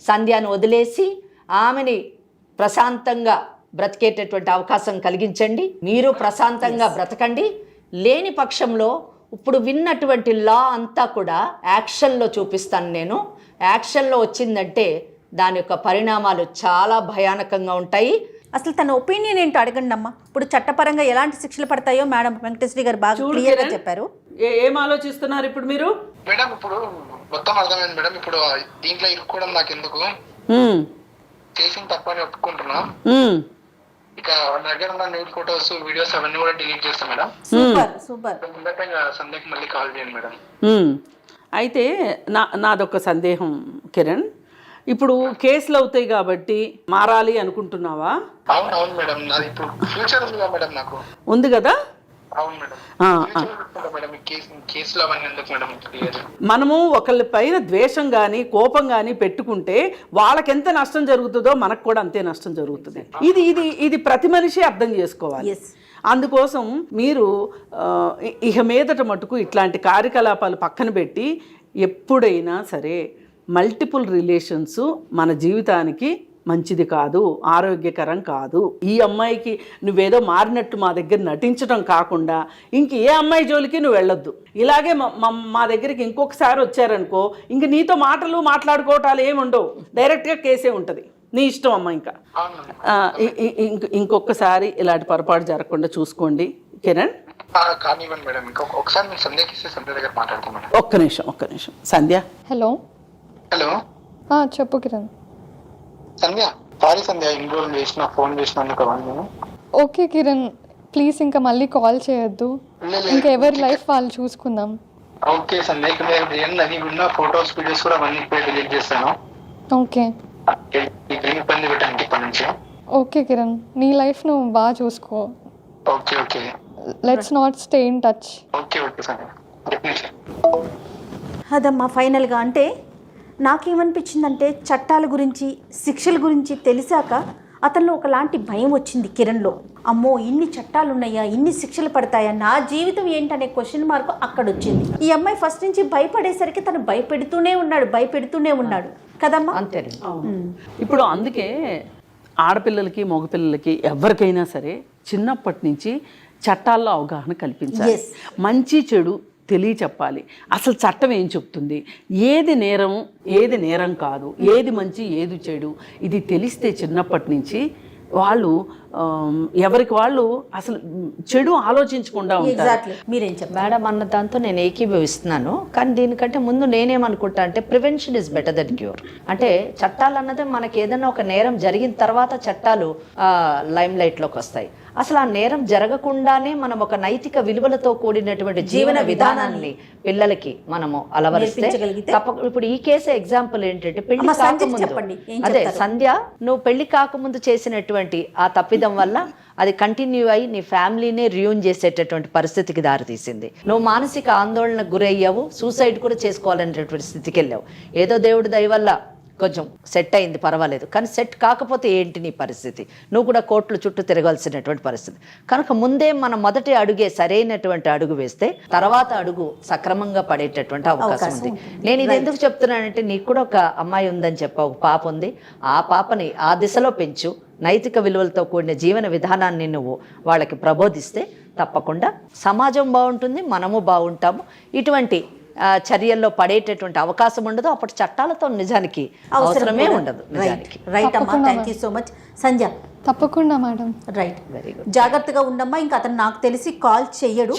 సంధ్యాను వదిలేసి ఆమెని ప్రశాంతంగా బ్రతికేటటువంటి అవకాశం కలిగించండి, మీరు ప్రశాంతంగా బ్రతకండి. లేని పక్షంలో ఇప్పుడు విన్నటువంటి లా అంతా కూడా యాక్షన్లో చూపిస్తాను నేను. యాక్షన్లో వచ్చిందంటే దాని యొక్క పరిణామాలు చాలా భయానకంగా ఉంటాయి. అసలు తన ఒపీనియన్ ఏంటో అడగండి అమ్మా. ఇప్పుడు చట్టపరంగా ఎలాంటి శిక్షలు పడతాయో మేడం వెంకటేశ్వరి గారు బాగా క్లియర్గా చెప్పారు. ఏం ఆలోచిస్తున్నారు ఇప్పుడు మీరు? మేడం ఇప్పుడు మొత్తం అర్థమైంది మేడం. ఇప్పుడు దీంట్లో ఇరుక్కోవడం నాకు ఎందుకు, చేసిన తప్పని ఒప్పుకుంటున్నా. ఇక వాళ్ళ దగ్గర ఉన్న న్యూడ్ ఫొటోస్, వీడియోస్ అవన్నీ కూడా డిలీట్ చేస్తాం మేడం. Super super. సందేహం మళ్ళీ కాల్ చేయండి మేడం. అయితే నాదొక సందేహం కిరణ్, ఇప్పుడు కేసులు అవుతాయి కాబట్టి మారాలి అనుకుంటున్నావా? అవును అవును మేడం, నాది ఇప్పుడు ఫ్యూచర్ ఉంది కదా మేడం, నాకు ఉంది కదా. అవును మేడం. మేడం కేసులు అవన్నీ ఎందుకు మేడం? మనము ఒకళ్ళ పైన ద్వేషం కానీ కోపం కానీ పెట్టుకుంటే వాళ్ళకి ఎంత నష్టం జరుగుతుందో మనకు కూడా అంతే నష్టం జరుగుతుంది. ఇది ఇది ఇది ప్రతి మనిషి అర్థం చేసుకోవాలి. అందుకోసం మీరు ఇక మీదట మటుకు ఇట్లాంటి కార్యకలాపాలు పక్కన పెట్టి ఎప్పుడైనా సరే మల్టిపుల్ రిలేషన్స్ మన జీవితానికి మంచిది కాదు, ఆరోగ్యకరం కాదు. ఈ అమ్మాయికి నువ్వేదో మారినట్టు మా దగ్గర నటించడం కాకుండా ఇంక ఏ అమ్మాయి జోలికి నువ్వు వెళ్ళొద్దు. ఇలాగే మా దగ్గరికి ఇంకొకసారి వచ్చారనుకో, ఇంక నీతో మాట్లాడుకోవటాలు ఏమి ఉండవు, డైరెక్ట్గా కేసే ఉంటుంది. నీ ఇష్టం అమ్మ. ఇంకా ఇంకొకసారి ఇలాంటి పొరపాటు జరగకుండా చూసుకోండి కిరణ్. కానివ్వండి మేడం, ఒకసారి మీరు సంధ్యకిస్తే సంధ్య దగ్గర మాట్లాడుకోండి. ఒక్క నిమిషం. సంధ్య. హలో. హలో చెప్పు కిరణ్. సంధ్య, సారీ సంధ్య, ఇన్రోల్ చేసిన ఫోన్ చేసినందుకు అవన్నీ. ఓకే కిరణ్, ప్లీజ్ ఇంకా మళ్ళీ కాల్ చేయొద్దు. ఇంకా ఎవరి లైఫ్ వాళ్ళు చూసుకుందాం. ఓకే సంధ్య, ఇక్కడ ఉన్న ఫొటోస్, వీడియోస్ కూడా అవన్నీ డిలీట్ చేస్తాను. ఓకే. ఇబ్బంది పెట్టడానికి ఇప్పటి నుంచి. ఓకే కిరణ్, నీ లైఫ్ నువ్వు బాగా చూసుకో. Okay okay. Let's not stay in touch. Okay okay Sandhya. అదమ్మా ఫైనల్గా. అంటే నాకేమనిపించిందంటే చట్టాల గురించి, శిక్షల గురించి తెలిసాక అతనిలో ఒకలాంటి భయం వచ్చింది కిరణ్లో. అమ్మో ఇన్ని చట్టాలు ఉన్నాయా, ఇన్ని శిక్షలు పడతాయా, నా జీవితం ఏంటనే క్వశ్చన్ మార్క్ అక్కడ వచ్చింది. ఈ అమ్మాయి ఫస్ట్ నుంచి భయపడేసరికి తను భయపెడుతూనే ఉన్నాడు కదమ్మా. అంతే. ఇప్పుడు అందుకే ఆడపిల్లలకి మగపిల్లలకి ఎవరికైనా సరే చిన్నప్పటి నుంచి చట్టాల్లో అవగాహన కల్పించాలి. మంచి చెడు తెలియచెప్పాలి. అసలు చట్టం ఏం చెప్తుంది, ఏది నేరం ఏది నేరం కాదు, ఏది మంచి ఏది చెడు, ఇది తెలిస్తే చిన్నప్పటి నుంచి వాళ్ళు ఎవరికి వాళ్ళు అసలు చెడు ఆలోచించకుండా ఉంటారు. మీరేం చెప్పారు మేడం అన్న దాంతో నేను ఏకీభవిస్తున్నాను. కానీ దీనికంటే ముందు నేనేమనుకుంటా అంటే prevention is better than cure. అంటే చట్టాలు అన్నది మనకి ఏదైనా ఒక నేరం జరిగిన తర్వాత చట్టాలు లైమ్ లైట్లోకి వస్తాయి. అసలు ఆ నేరం జరగకుండానే మనం ఒక నైతిక విలువలతో కూడినటువంటి జీవన విధానాన్ని పిల్లలకి మనము అలవరిస్తే ఇప్పుడు ఈ కేసు ఎగ్జాంపుల్ ఏంటంటే పెళ్లి కాకముందు, అదే సంధ్య, నువ్వు పెళ్లి కాకముందు చేసినటువంటి ఆ తప్పిదం వల్ల అది కంటిన్యూ అయ్యి నీ ఫ్యామిలీనే రియూన్ చేసేటటువంటి పరిస్థితికి దారితీసింది. నువ్వు మానసిక ఆందోళనకు గురయ్యావు, సూసైడ్ కూడా చేసుకోవాలనేటువంటి స్థితికి వెళ్ళావు. ఏదో దేవుడి దయ వల్ల కొంచెం సెట్ అయింది, పర్వాలేదు. కానీ సెట్ కాకపోతే ఏంటి నీ పరిస్థితి? నువ్వు కూడా కోర్టుల చుట్టూ తిరగాల్సినటువంటి పరిస్థితి. కనుక ముందే మన మొదటి అడుగే సరైనటువంటి అడుగు వేస్తే తర్వాత అడుగు సక్రమంగా పడేటటువంటి అవకాశం ఉంది. నేను ఇది ఎందుకు చెప్తున్నానంటే, నీకు కూడా ఒక అమ్మాయి ఉందని చెప్పావు, ఒక పాప ఉంది. ఆ పాపని ఆ దిశలో పెంచు, నైతిక విలువలతో కూడిన జీవన విధానాన్ని నువ్వు వాళ్ళకి ప్రబోధిస్తే తప్పకుండా సమాజం బాగుంటుంది, మనము బాగుంటాము. ఇటువంటి చర్యల్లో పడేటటువంటి అవకాశం ఉండదు. అప్పుడు చట్టాలతో నిజానికి అవసరమే ఉండదు. రైట్ అమ్మా, థ్యాంక్ యూ సో మచ్. సంధ్య. తప్పకుండా మేడం. Right, very good. జాగ్రత్తగా ఉండమ్మా. ఇంకా అతను నాకు తెలిసి కాల్ చేయడు.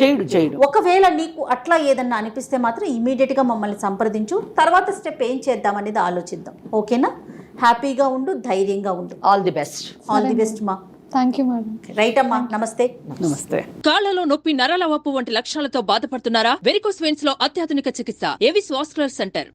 ఒకవేళ నీకు అట్లా ఏదన్నా అనిపిస్తే మాత్రం ఇమీడియట్ గా మమ్మల్ని సంప్రదించు. తర్వాత స్టెప్ ఏం చేద్దాం అనేది ఆలోచిద్దాం. ఓకేనా? హ్యాపీగా ఉండు, ధైర్యంగా ఉండు. All the best. All the best మా. Thank you madam. రైట్ అమ్మా, నమస్తే. నమస్తే. కాళ్లలో నొప్పి, నరాల వాపు వంటి లక్షణాలతో బాధపడుతున్నారా? వెరికోస్ వెయిన్స్ లో అత్యాధునిక చికిత్స ఏవిస్ వాస్కులర్ సెంటర్.